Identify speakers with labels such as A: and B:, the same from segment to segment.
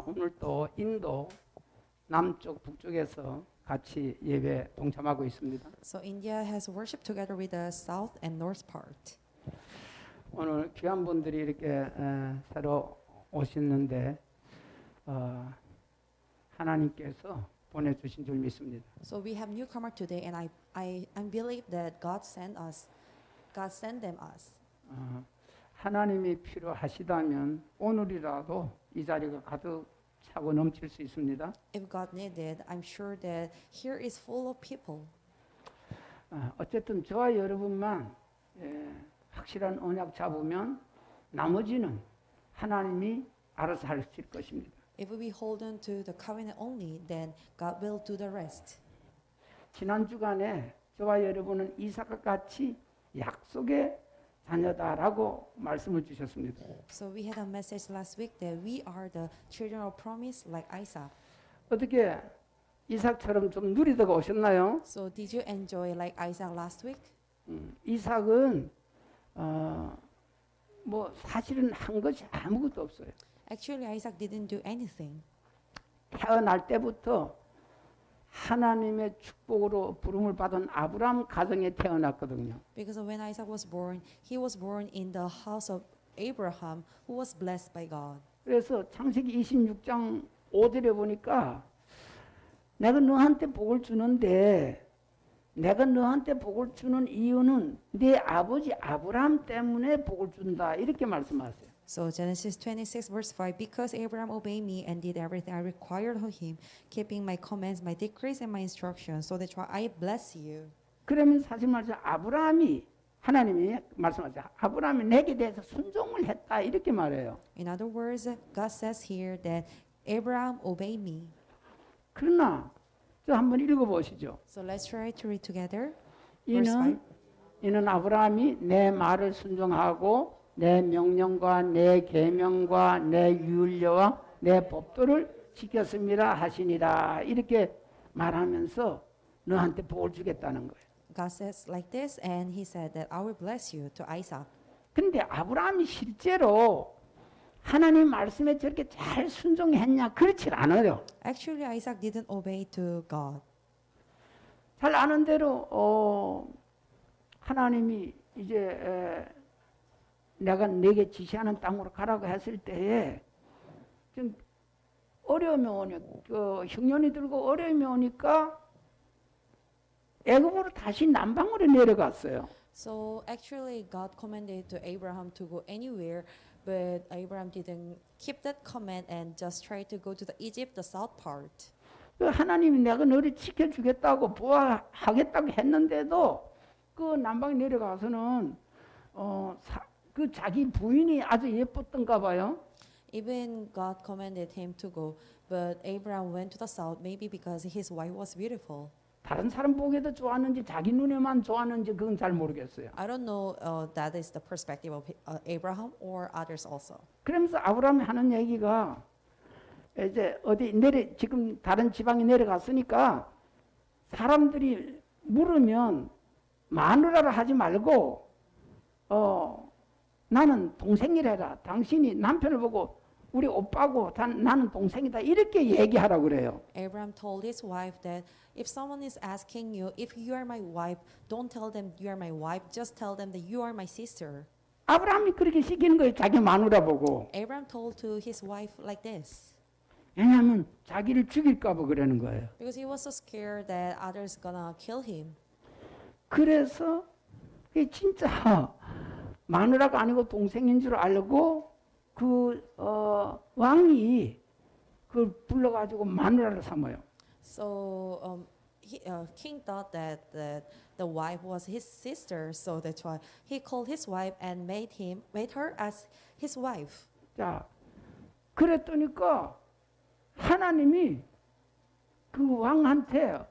A: 오늘 또 인도 남쪽 북쪽에서 같이 예배 동참하고 있습니다.
B: So India has worshiped together with the south and north part.
A: 오늘 귀한 분들이 이렇게 새로 오셨는데 하나님께서 보내주신 줄 믿습니다.
B: So we have newcomer today, and I believe that God sent them us.
A: 하나님이 필요하시다면 오늘이라도 이 자리가 가득 차고 넘칠 수 있습니다.
B: If God needed, I'm sure that here is full of people.
A: 어쨌든 저와 여러분만 확실한 언약 잡으면 나머지는 하나님이 알아서 하실 것입니다.
B: If we hold on to the covenant only, then God will do the rest.
A: 지난 주간에 저와 여러분은 이삭과 같이 약속의 자녀다라고 말씀을 주셨습니다.
B: So we had a message last week that we are the children of promise like Isaac.
A: 어떻게 이삭처럼 좀 누리다가 오셨나요?
B: So did you enjoy like Isaac last week?
A: 이삭은 뭐 사실은 한 것이 아무것도 없어요.
B: Actually, Isaac didn't do anything.
A: 태어날 때부터 하나님의 축복으로 부름을 받은 아브라함 가정에 태어났거든요.
B: Because when Isaac was born, he was born in the house of Abraham, who was blessed by God.
A: 그래서 창세기 26장 5절에 보니까 내가 너한테 복을 주는데 내가 너한테 복을 주는 이유는 네 아버지 아브라함 때문에 복을 준다 이렇게 말씀하세요.
B: So Genesis 26 verse 5, because Abraham obeyed me and did everything I required of him, keeping my commands, my decrees, and my instructions, so that's why I bless you.
A: 그러면 사실 말해서 아브라함이 하나님이 말씀하세요. 아브라함이 내게 대해서 순종을 했다 이렇게 말해요.
B: In other words, God says here that Abraham obeyed me.
A: 그러나 저 한번 읽어보시죠.
B: So let's try to read together. Verse 5.
A: 이는 아브라함이 내 말을 순종하고 내 명령과 내 계명과 내 율례와 내 법도를 지켰습니다 하시니라 이렇게 말하면서 너한테 복을 주겠다는 거예요.
B: God says like this, and he said that I will bless you to Isaac.
A: 그런데 아브라함이 실제로 하나님 말씀에 저렇게 잘 순종했냐? 그렇지 않아요.
B: Actually, Isaac didn't obey to God.
A: 잘 아는 대로 하나님이 이제 내가 네게 지시하는 땅으로 가라고 했을 때에 좀 어려움이 오니까 흉년이 들고 어려움이 오니까 애굽으로 다시 남방으로 내려갔어요.
B: So actually, God commanded to Abraham to go anywhere, but Abraham didn't keep that command and just tried to go to the Egypt, the south part.
A: 하나님이 내가 너를 지켜주겠다고 보호하겠다고 했는데도 그 남방에 내려가서는 그 자기 부인이 아주 예뻤던가 봐요.
B: Even God commanded him to go, but Abraham went to the south, maybe because his wife was beautiful.
A: 다른 사람 보기에도 좋았는지 자기 눈에만 좋았는지 그건 잘 모르겠어요.
B: I don't know that is the perspective of Abraham or others also.
A: 그러면서 아브라함이 하는 얘기가 이제 지금 다른 지방에 내려갔으니까 사람들이 물으면 마누라를 하지 말고 나는 동생이래라. 당신이 남편을 보고 우리 오빠고 나는 동생이다. 이렇게 얘기하라고 그래요.
B: Abraham told his wife that if someone is asking you if you are my wife, don't tell them you are my wife. Just tell them that you are my sister.
A: 아브라함이 그렇게 시키는 거예요. 자기 마누라 보고.
B: Abraham told to his wife like this.
A: 왜냐하면 자기를 죽일까 봐 그러는 거예요.
B: Because he was so scared that others gonna kill him.
A: 그래서 그게 진짜 마누라가 아니고 동생인 줄 알고 그 왕이 그걸 불러가지고 마누라를 삼아요.
B: So king thought that the wife was his sister, so that's why he called his wife and made her as his wife.
A: 자, 그랬더니까 하나님이 그 왕한테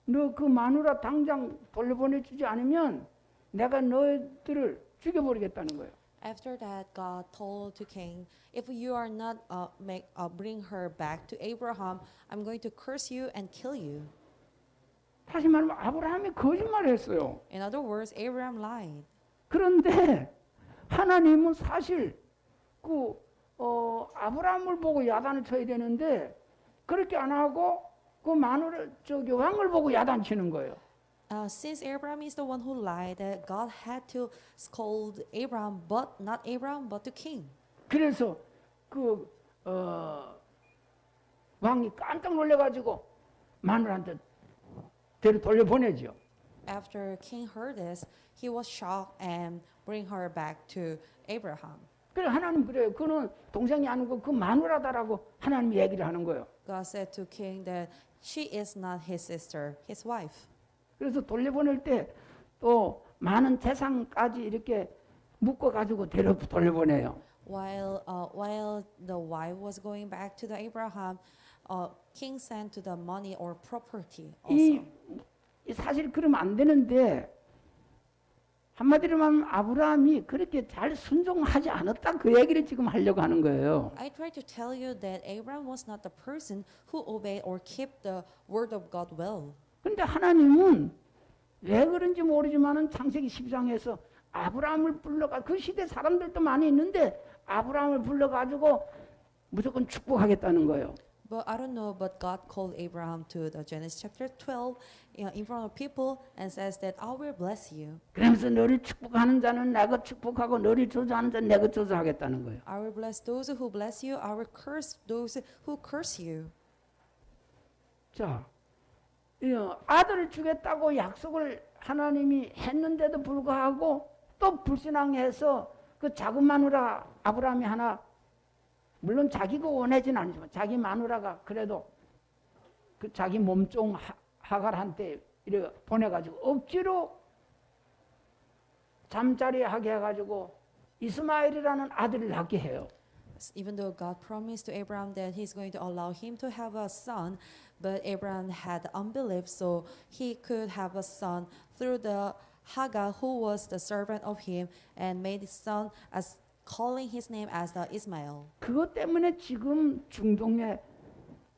A: 너 그 마누라 당장 돌려보내주지 않으면 내가 너희들을 죽여버리겠다는 거예요.
B: After that, God told to king, if you are not bring her back to Abraham, I'm going to curse you and kill you.
A: 다시 말하면 아브라함이 거짓말했어요.
B: In other words, Abraham lied.
A: 그런데 하나님은 사실 그 아브라함을 보고 야단을 쳐야 되는데 그렇게 안 하고 그 마누라 저기 왕을 보고 야단치는 거예요.
B: Since Abraham is the one who lied, that God had to scold Abraham, but not Abraham, but the king.
A: 그래서 그 왕이 깜짝 놀래가지고 마누라한테 데려 돌려보내죠.
B: After king heard this, he was shocked and bring her back to Abraham.
A: 그래 하나님 그래요. 그는 동생이 아니고 그 마누라다라고 하나님 얘기를 하는 거예요.
B: God said to king that she is not his sister, his wife.
A: 그래서 돌려보낼 때 또 많은 재산까지 이렇게 묶어가지고 돌려보내요.
B: While the wife was going back to the Abraham, king sent to the money or property also.
A: 이 사실 그러면 안 되는데 한마디로 말하면 아브라함이 그렇게 잘 순종하지 않았다 그 얘기를 지금 하려고 하는 거예요.
B: I try to tell you that Abraham was not the person who obeyed or kept the word of God well.
A: 근데 하나님은 왜 그런지 모르지만은 창세기 10장에서 아브라함을 불러가 그 시대 사람들도 많이 있는데 아브라함을 불러가지고 무조건 축복하겠다는 거예요.
B: But I don't know, but God called Abraham to the Genesis chapter 12 in front of people and says that I will bless you.
A: 그러면서 너를 축복하는 자는 내가 축복하고 너를 저주하는 자는 내가 저주하겠다는 거예요.
B: I will bless those who bless you. I will curse those who curse you.
A: 자, 아들을 주겠다고 약속을 하나님이 했는데도 불구하고 또 불신앙해서 그 작은 마누라 아브라함이 하나 물론 자기가 원하진 않지만 자기 마누라가 그래도 그 자기 몸종 하갈한테 이렇게 보내가지고 억지로 잠자리 하게 해가지고 이스마엘이라는 아들을 낳게 해요.
B: Even though God promised to Abraham that He's going to allow him to have a son, but Abraham had unbelief, so he could have a son through the Hagar, who was the servant of him, and made his son as calling his name as the Ismail.
A: 그것 때문에 지금 중동에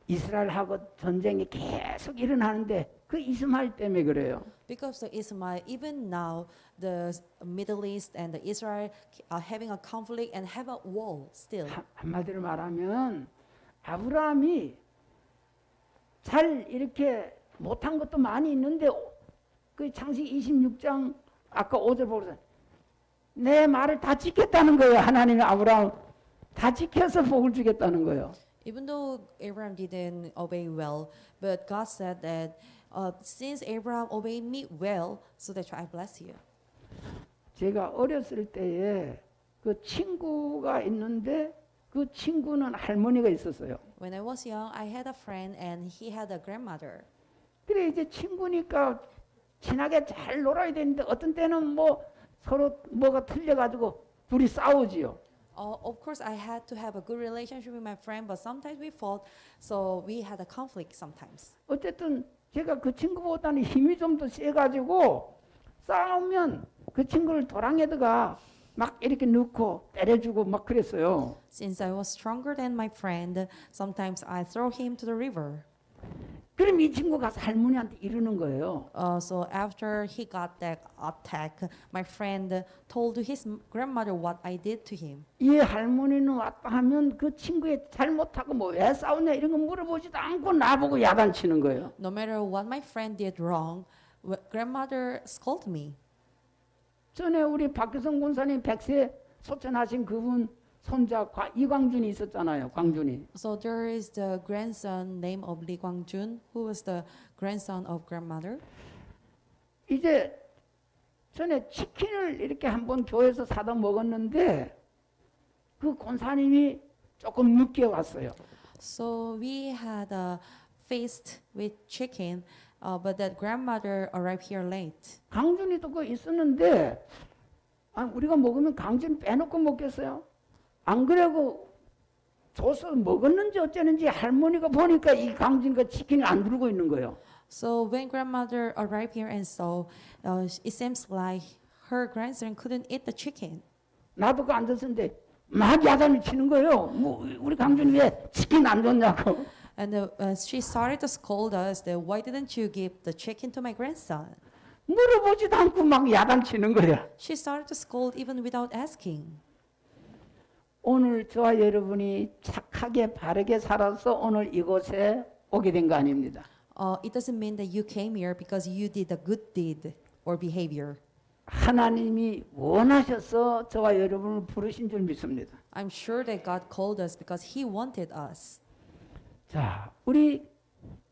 A: 이스라엘하고 전쟁이 계속 일어나는데 그 이스마엘 때문에 그래요.
B: Because of Ismail, even now, the Middle East and the Israel are having a conflict and have a war still.
A: 한마디로 말하면 아브라함이 잘 이렇게 못한 것도 많이 있는데 그 창세기 26장 아까 5절 보고서 내 말을 다 지켰다는 거예요. 하나님이 아브라함 다 지켜서 복을 주겠다는 거예요.
B: Even though Abraham didn't obey well, but God said that since Abraham obeyed me well, so that's why I bless you.
A: 제가 어렸을 때에 그 친구가 있는데 그 친구는 할머니가 있었어요.
B: When I was young, I had a friend and he had a grandmother.
A: 그래 이제 친구니까 친하게 잘 놀아야 되는데 어떤 때는 뭐 서로 뭐가 틀려가지고 둘이 싸우지요.
B: Of course, I had to have a good relationship with my friend, but sometimes we fought, so we had a conflict sometimes.
A: 어쨌든 제가 그 친구보다는 힘이 좀 더 세가지고 싸우면 그 친구를 도랑에다가 막 이렇게 넣고 때려주고 막 그랬어요.
B: Since I was stronger than my friend, sometimes I throw him to the river.
A: 그럼 이 친구가 할머니한테 이러는 거예요.
B: So after he got that attack, my friend told his grandmother what I did to him.
A: 이 할머니는 왔다 하면 그 친구의 잘못하고 뭐 왜 싸우냐 이런 거 물어보지도 않고 나보고 야단치는 거예요.
B: No matter what my friend did wrong, grandmother scolded me.
A: 전에 우리 박규성 군사님 100세 소천하신 그분 손자 이광준이 있었잖아요. 광준이.
B: So there is the grandson name of Lee Kwang-jun, who was the grandson of grandmother.
A: 이제 전에 치킨을 이렇게 한번 교회에서 사다 먹었는데 그 권사님이 조금 늦게 왔어요.
B: So we had a feast with chicken, but that grandmother arrived here late.
A: 강준이도 그 있었는데 우리가 먹으면 강준 빼놓고 먹겠어요? 안 그래고 줘서 먹었는지 어쩌는지 할머니가 보니까 이 강준이가 치킨을 안 들고 있는 거예요.
B: So when grandmother arrived here and saw, it seems like her grandson couldn't eat the chicken.
A: 나도 그 앉았는데 막 야단을 치는 거예요. 뭐 우리 강준이 왜 치킨 안 줬냐고.
B: And she started to scold us that why didn't you give the chicken to my grandson?
A: 물어보지도 않고 막 야단 치는 거야.
B: She started to scold even without asking.
A: 오늘 저와 여러분이 착하게 바르게 살아서 오늘 이곳에 오게 된 거 아닙니다.
B: It doesn't mean that you came here because you did a good deed or behavior.
A: 하나님이 원하셔서 저와 여러분을 부르신 줄 믿습니다.
B: I'm sure that God called us because He wanted us.
A: 자, 우리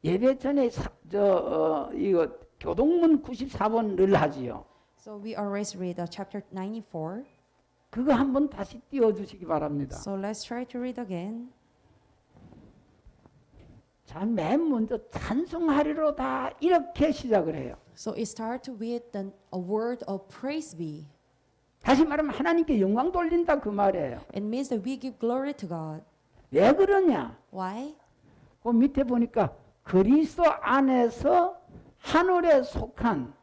A: 예배 전에 이거 교동문 94번 늘 하지요.
B: So we always read chapter 94.
A: 그거 한번 다시 띄워주시기 바랍니다.
B: So let's try to read again.
A: 자, 맨 먼저 찬송하리로다 이렇게 시작을 해요.
B: So it starts with a word of praise be.
A: 다시 말하면 하나님께 영광 돌린다 그 말이에요.
B: It means that we give glory to God.
A: 왜 그러냐?
B: Why?
A: 그 밑에 보니까 그리스도 안에서 하늘에 속한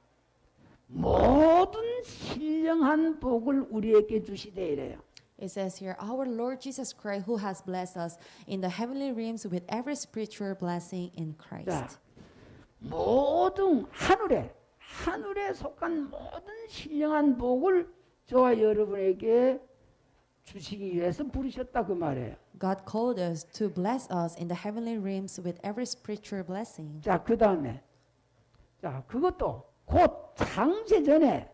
A: 모든 신령한 복을 우리에게 주시되 이래요.
B: It says here, our Lord Jesus Christ, who has blessed us in the heavenly realms with every spiritual blessing in
A: 자,
B: Christ.
A: 모든 하늘에 속한 모든 신령한 복을 저와 여러분에게 주시기 위해서 부르셨다 그 말이에요.
B: God called us to bless us in the heavenly realms with every spiritual blessing.
A: 자, 그다음에 자, 그것도 곧 창세 전에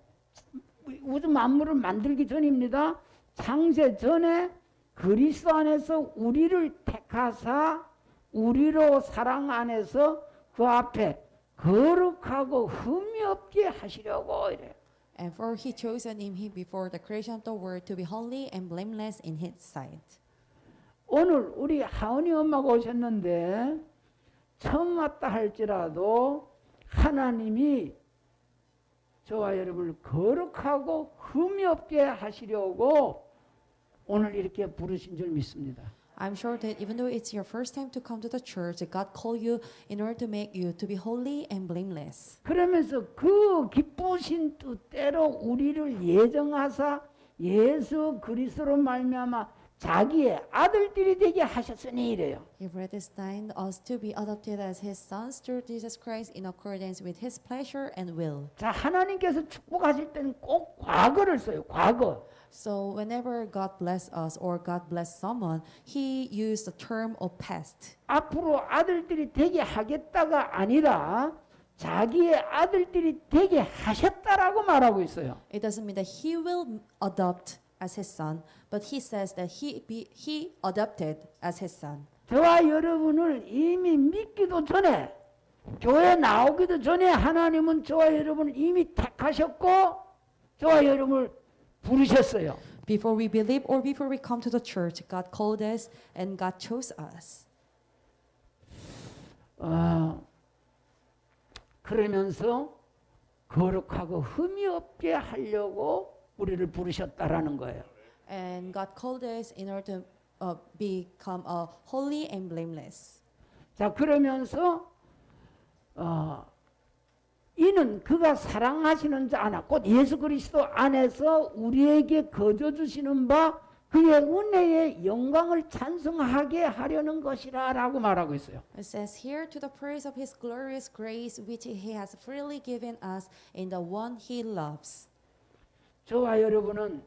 A: 우주 만물을 만들기 전입니다. 창세 전에 그리스도 안에서 우리를 택하사 우리로 사랑 안에서 그 앞에 거룩하고 흠이 없게 하시려고 이래요.
B: And for He chosen in Him before the creation of the world to be holy and blameless in His sight.
A: 오늘 우리 하은이 엄마가 오셨는데 처음 왔다 할지라도 하나님이 저와 여러분을 거룩하고 흠이 없게 하시려고 오늘 이렇게 부르신 줄 믿습니다.
B: I'm sure that even though it's your first time to come to the church, that God called you in order to make you to be holy and blameless.
A: 그러면서 그 기쁘신 뜻대로 우리를 예정하사 예수 그리스도로 말미암아 자기의 아들들이 되게 하셨으니 이래요.
B: He predestined us to be adopted as His sons through Jesus Christ in accordance with His pleasure and will.
A: 자, 하나님께서 축복하실 때는 꼭 과거를 써요. 과거.
B: So whenever God bless us or God bless someone, He used the term of past.
A: 앞으로 아들들이 되게 하겠다가 아니라 자기의 아들들이 되게 하셨다라고 말하고 있어요.
B: It doesn't mean that He will adopt as His son, but He says that He adopted as His son.
A: 저와 여러분을 이미 믿기도 전에 교회 나오기도 전에 하나님은 저와 여러분을 이미 택하셨고 저와 여러분을 부르셨어요.
B: Before we believe or before we come to the church, God called us and God chose us.
A: 그러면서 거룩하고 흠이 없게 하려고 우리를 부르셨다라는 거예요.
B: And God called us in order to become holy and blameless.
A: 자, 그러면서 이는 그가 사랑하시는 자 안에 곧 예수 그리스도 안에서 우리에게 거저 주시는 바 그의 은혜의 영광을 찬송하게 하려는 것이라라고 말하고 있어요.
B: It says here to the praise of His glorious grace which He has freely given us in the one He loves.
A: 저와 여러분은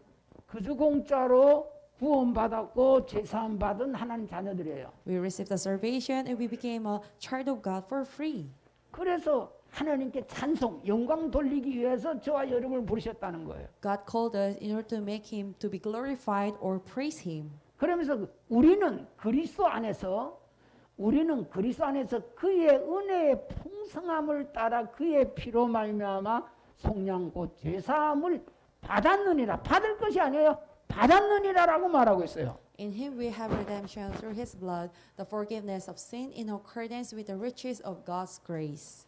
A: 그저 공짜로 구원받았고 죄사함 받은 하나님 자녀들이에요.
B: We received the salvation and we became a child of God for free.
A: 그래서 하나님께 찬송, 영광 돌리기 위해서 저와 여러분을 부르셨다는 거예요.
B: God called us in order to make Him to be glorified or praise Him.
A: 그러면서 우리는 그리스도 안에서 그의 은혜의 풍성함을 따라 그의 피로 말미암아 속량 곧 죄사함을 받았느니라. 받을 것이 아니에요. 받았느니라라고 말하고 있어요.
B: In Him we have redemption through His blood, the forgiveness of sin in accordance with the riches of God's grace.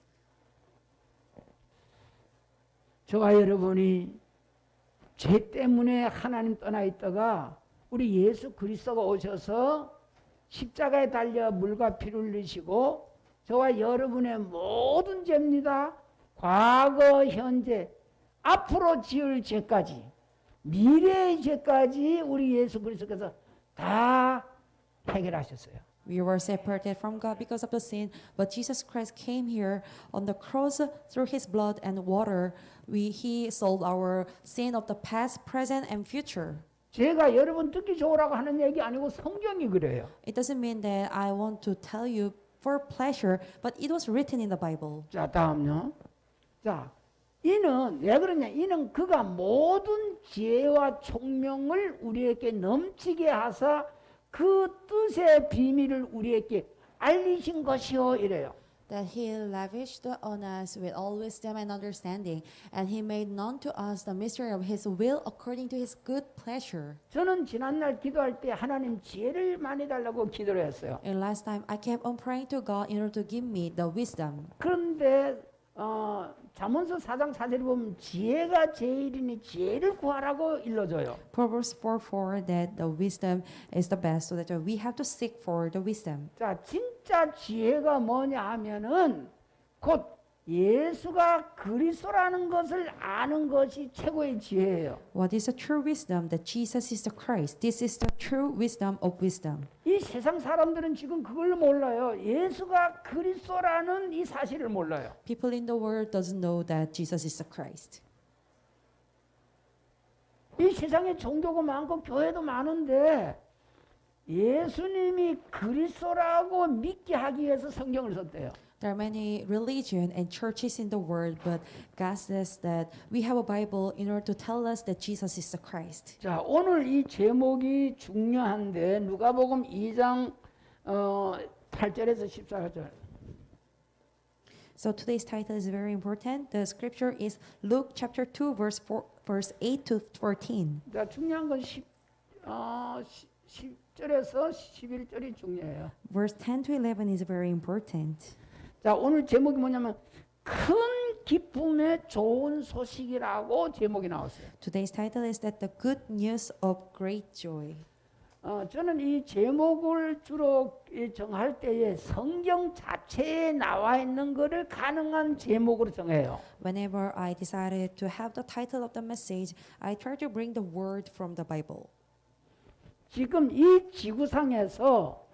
A: 저와 여러분이 죄 때문에 하나님 떠나 있다가 우리 예수 그리스도가 오셔서 십자가에 달려 물과 피를 흘리시고 저와 여러분의 모든 죄입니다. 과거, 현재, 앞으로 지을 죄까지 미래의 죄까지 우리 예수 그리스도께서 다 해결하셨어요.
B: We were separated from God because of the sin, but Jesus Christ came here on the cross through His blood and water. He solved our sin of the past, present, and future.
A: 제가 여러분 듣기 좋으라고 하는 얘기 아니고 성경이 그래요.
B: It doesn't mean that I want to tell you for pleasure, but it was written in the Bible.
A: 자, 다음요. 자, 이는 왜 그러냐? 이는 그가 모든 지혜와 총명을 우리에게 넘치게 하사 그 뜻의 비밀을 우리에게 알리신 것이요 이래요.
B: That he lavished on us with all wisdom and understanding, and he made known to us the mystery of his will according to his good pleasure.
A: 저는 지난날 기도할 때 하나님 지혜를 많이 달라고 기도를 했어요.
B: And last time I kept on praying to God in order to give me the wisdom.
A: 그런데 잠언서 4장 4절에 보면 지혜가 제일이니 지혜를 구하라고 일러줘요.
B: Proverbs 4:4 that the wisdom is the best, so that we have to seek for the wisdom.
A: 자, 진짜 지혜가 뭐냐 하면은 곧 예수가 그리스도라는 것을 아는 것이 최고의 지혜예요.
B: What is the true wisdom? That Jesus is the Christ. This is the true wisdom of wisdom.
A: 이 세상 사람들은 지금 그걸 몰라요. 예수가 그리스도라는 이 사실을 몰라요.
B: People in the world doesn't know that Jesus is the Christ.
A: 이 세상에 종교가 많고 교회도 많은데 예수님이 그리스도라고 믿게 하기 위해서 성경을 썼대요.
B: There are many religions and churches in the world, but God says that we have a Bible in order to tell us that Jesus is the Christ.
A: 자, 오늘 이 제목이 중요한데 누가복음 2장 8절에서 14절.
B: So today's title is very important. The scripture is Luke chapter 2 verse 8 to 14.
A: 자, 중요한 건 10절에서 11절이 중요해요.
B: Verse 10 to 11 is very important.
A: 자, 오늘 제목이 뭐냐면 큰 기쁨의 좋은 소식이라고 제목이 나왔어요.
B: Today's title is that the good news of great joy.
A: 저는 이 제목을 주로 정할 때에 성경 자체에 나와 있는 것을 가능한 제목으로 정해요.
B: Whenever I decided to have the title of the message, I try to bring the word from the Bible.
A: 지금 이 지구상에서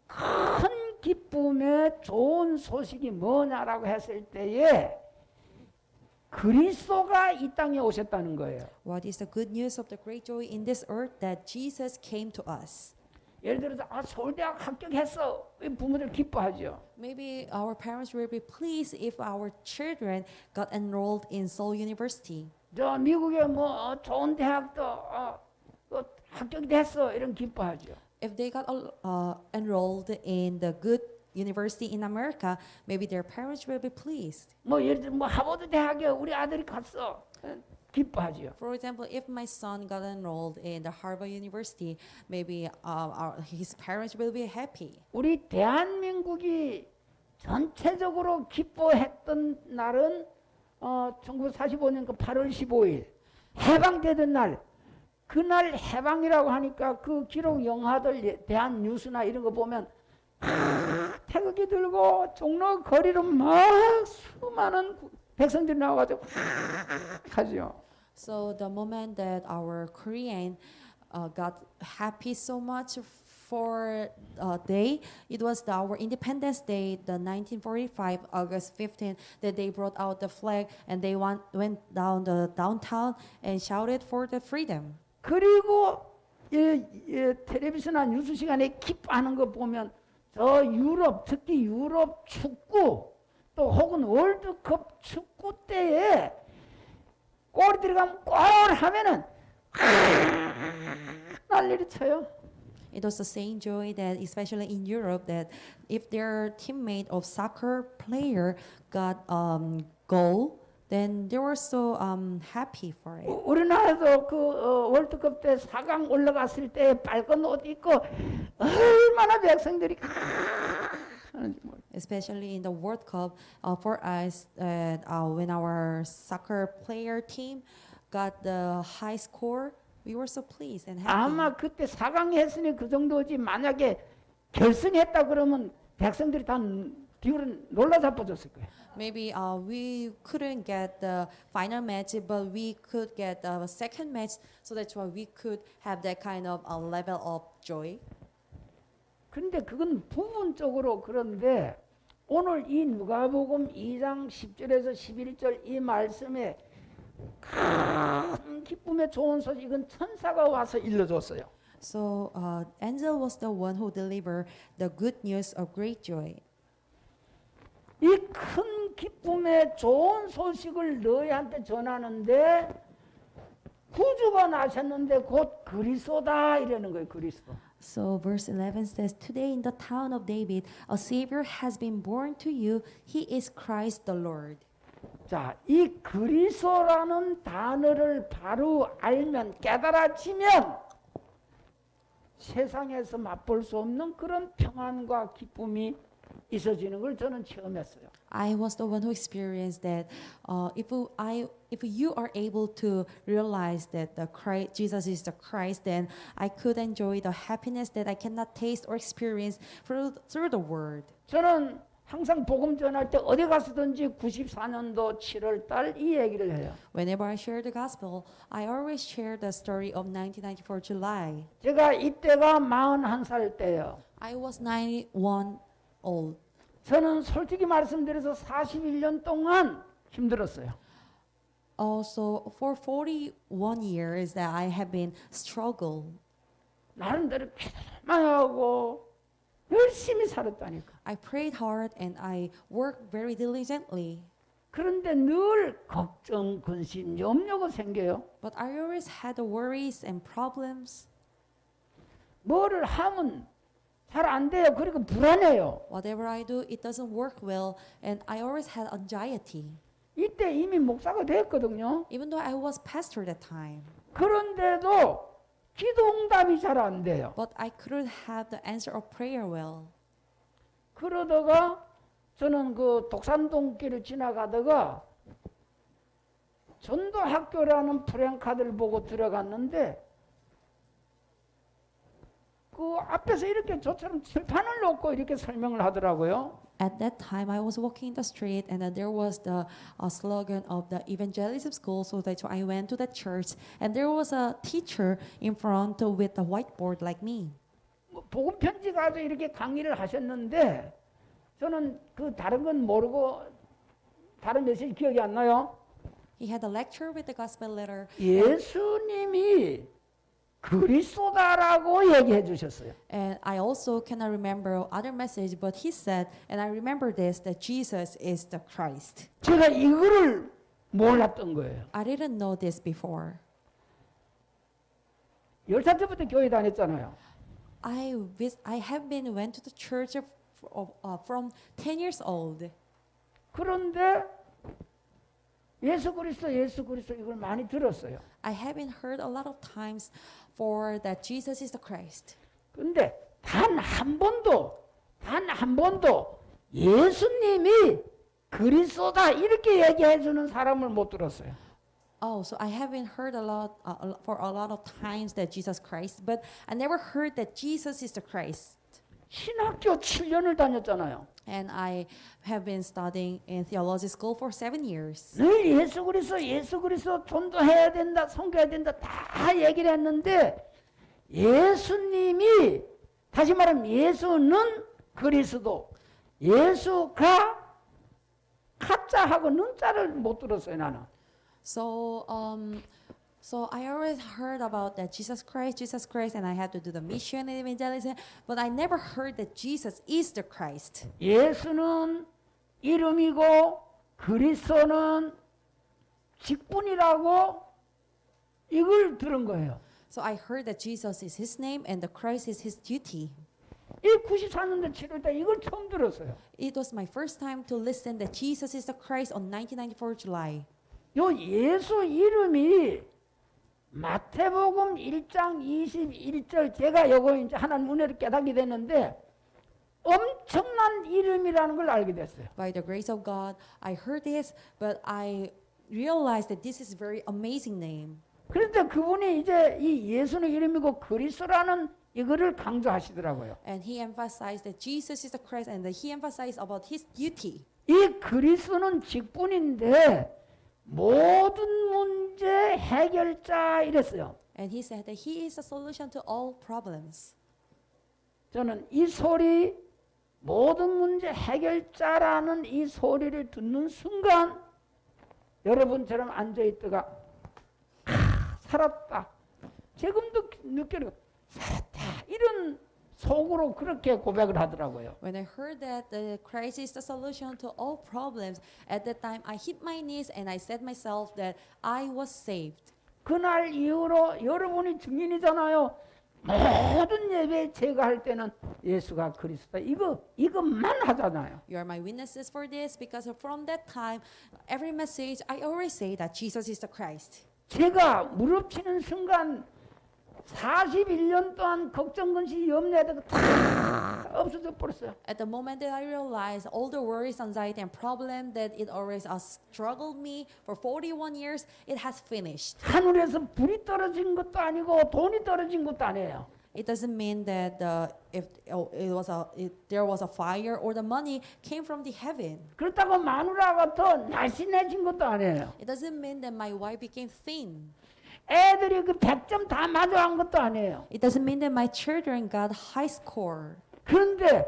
A: 큰 기쁨의 좋은 소식이 뭐냐라고 했을 때에 그리스도가 이 땅에 오셨다는 거예요.
B: What is the good news of the great joy in this earth? That Jesus came to us.
A: 예를 들어서 서울대학 합격했어. 부모들 기뻐하죠.
B: Maybe our parents will be pleased if our children got enrolled in Seoul University.
A: 저 미국에 뭐 좋은 대학도 합격이 됐어. 이런 기뻐하죠.
B: If they got enrolled in the good university in America, maybe their parents will be pleased.
A: 뭐 예를 들어 뭐 하버드 대학에 우리 아들이 갔어. 기뻐하죠.
B: For example, if my son got enrolled in the Harvard University, maybe his parents will be happy.
A: 우리 대한민국이 전체적으로 기뻐했던 날은 1945년 그 8월 15일 해방되던 날. 그날 해방이라고 하니까 그 기록 영화들 대한 뉴스나 이런 거 보면 태극기 들고 종로 거리로 막 수많은 백성들이 나와가지고 하죠.
B: So the moment that our Korean got happy so much for day, it was our Independence Day, the 1945 August 15, that they brought out the flag and they went down the downtown and shouted for the freedom.
A: 그리고 텔레비전이나 뉴스 시간에 기뻐하는 거 보면 저 유럽, 특히 유럽 축구 또 혹은 월드컵 축구 때에 골이 들어가면 골 하면은 난리를 쳐요.
B: It was the same joy that, especially in Europe, that if their teammate of soccer player got goal, then they were so happy for it.
A: 우리나라도 그 월드컵 때 4강 올라갔을 때 빨간 옷 입고 얼마나 백성들이 하는지 몰라요.
B: Especially in the World Cup, for us, when our soccer player team got the high score, we were so pleased and happy.
A: 아마 그때 4강 했으니 그 정도지 만약에 결승했다 그러면 백성들이 다 뒤로 놀라 자빠졌을 거예요.
B: Maybe we couldn't get the final match, but we could get the second match, so that's why we could have that kind of level of joy.
A: 근데 그건 부분적으로 그런데 오늘 이 누가복음 2장 10절에서 11절 이 말씀에 큰 기쁨의 좋은 소식은 천사가 와서 일러줬어요.
B: So angel was the one who delivered the good news of great joy.
A: 이 큰 기쁨의 좋은 소식을 너희한테 전하는데 구주가 나셨는데 곧 그리스도다 이러는 거예요. 그리스도.
B: So verse 11 says, Today in the town of David, a Savior has been born to you. He is Christ the Lord.
A: 자, 이 그리스도라는 단어를 바로 알면 깨달아지면 세상에서 맛볼 수 없는 그런 평안과 기쁨이 있어지는 걸 저는 체험했어요.
B: I was the one who experienced that. If you are able to realize that Jesus is the Christ, then I could enjoy the happiness that I cannot taste or experience through the Word.
A: 저는 항상 복음 전할 때 어디 가서든지 94년도 7월 달 이 얘기를 해요.
B: Whenever I share the gospel, I always share the story of 1994 July.
A: 제가 이때가 41살 때예요.
B: I was 91 old.
A: 저는 솔직히 말씀드려서 41년 동안 힘들었어요.
B: Also, for 41 years that I have been struggle.
A: 나름대로 기도만 하고 열심히 살았다니까.
B: I prayed hard and I worked very diligently.
A: 그런데 늘 걱정, 근심, 염려가 생겨요.
B: But I always had the worries and problems.
A: 뭐를 하면 잘 안 돼요. 그리고 불안해요.
B: Whatever I do, it doesn't work well, and I always had anxiety.
A: 이때 이미 목사가 됐거든요.
B: Even though I was pastor at that time,
A: 그런데도 기도 응답이 잘 안 돼요.
B: but I couldn't have the answer of prayer well.
A: 그러다가 저는 그 독산동길을 지나가다가 전도학교라는 프랭카드를 보고 들어갔는데 그 앞에서 이렇게 저처럼 칠판을 놓고 이렇게 설명을 하더라고요.
B: At that time, I was walking in the street, and then there was the slogan of the evangelism school. So that I went to the church, and there was a teacher in front with a whiteboard like me.
A: 복음 편지 가서 이렇게 강의를 하셨는데 저는 그 다른 건 모르고 다른 메시지 기억이 안 나요.
B: He had a lecture with the gospel letter.
A: 예수님이 그리스도다라고 얘기해 주셨어요.
B: And I also cannot remember other message, but he said, and I remember this, that Jesus is the Christ.
A: 제가 이거를 몰랐던 거예요.
B: I didn't know this before.
A: 10살 때부터 교회 다녔잖아요.
B: I have been went to the church from 10 years old.
A: 그런데 예수 그리스도 이걸 많이 들었어요.
B: I have been heard a lot of times for that Jesus is the Christ.
A: 근데 단 한 번도 예수님이 그리스도다 이렇게 얘기해 주는 사람을 못 들었어요.
B: Oh, so I have been heard for a lot of times that Jesus Christ, but I never heard that Jesus is the Christ.
A: 신학교 7년을 다녔잖아요.
B: And I have been studying in theology school for 7 years.
A: 늘 예수 그리스도 전도해야 된다, 섬겨야 된다 다 얘기를 했는데 예수님이 다시 말하면 예수는 그리스도, 예수가 가짜하고 눈자를 못 들었어요 나는.
B: So I always heard about that Jesus Christ, and I had to do the mission and evangelism, but I never heard that Jesus is the Christ.
A: 예수는 이름이고 그리스도는 직분이라고 이걸 들은 거예요.
B: So I heard that Jesus is his name and the Christ is his duty.
A: 이 94년도 7월 달 이걸 처음 들었어요.
B: It was my first time to listen that Jesus is the Christ on 1994 July.
A: 요 예수 이름이 마태복음 1장 21절 제가 요거 이제 하나님 은혜로 깨닫게 됐는데 엄청난 이름이라는 걸 알게 됐어요.
B: By the grace of God, I heard this, but I realized that this is a very amazing name.
A: 그런데 그분이 이제 이 예수는 이름이고 그리스도라는 이거를 강조하시더라고요.
B: And he emphasized that Jesus is the Christ, and that he emphasized about his duty.
A: 이 그리스도는 직분인데 모든 문제 해결자 이랬어요.
B: And he said that he is a solution to all problems.
A: 저는 이 소리 모든 문제 해결자라는 이 소리를 듣는 순간 여러분처럼 앉아있다가 살았다. 지금도 느끼는 살았다. 이런 속으로 그렇게 고백을 하더라고요.
B: When I heard that the Christ is the solution to all problems, at that time I hit my knees and I said myself that I was saved.
A: 그날 이후로 여러분이 증인이잖아요. 모든 예배 제가 할 때는 예수가 그리스도다. 이것만 하잖아요.
B: You are my witnesses for this because from that time, every message I always say that Jesus is the Christ.
A: 제가 무릎 치는 순간 41년 동안 걱정, 근심, 염려하다가 다 없어져 버렸어요.
B: At the moment that I realized all the worries, anxiety, and problem that it always struggled me for 41 years, it has finished.
A: 하늘에서 불이 떨어진 것도 아니고 돈이 떨어진 것도 아니에요.
B: It doesn't mean that there was a fire or the money came from the heaven.
A: 그렇다고 마누라가 더 날씬해진 것도 아니에요.
B: It doesn't mean that my wife became thin.
A: 애들이 그 100점 다 맞아한 것도 아니에요.
B: It doesn't mean that my children got high score.
A: 그런데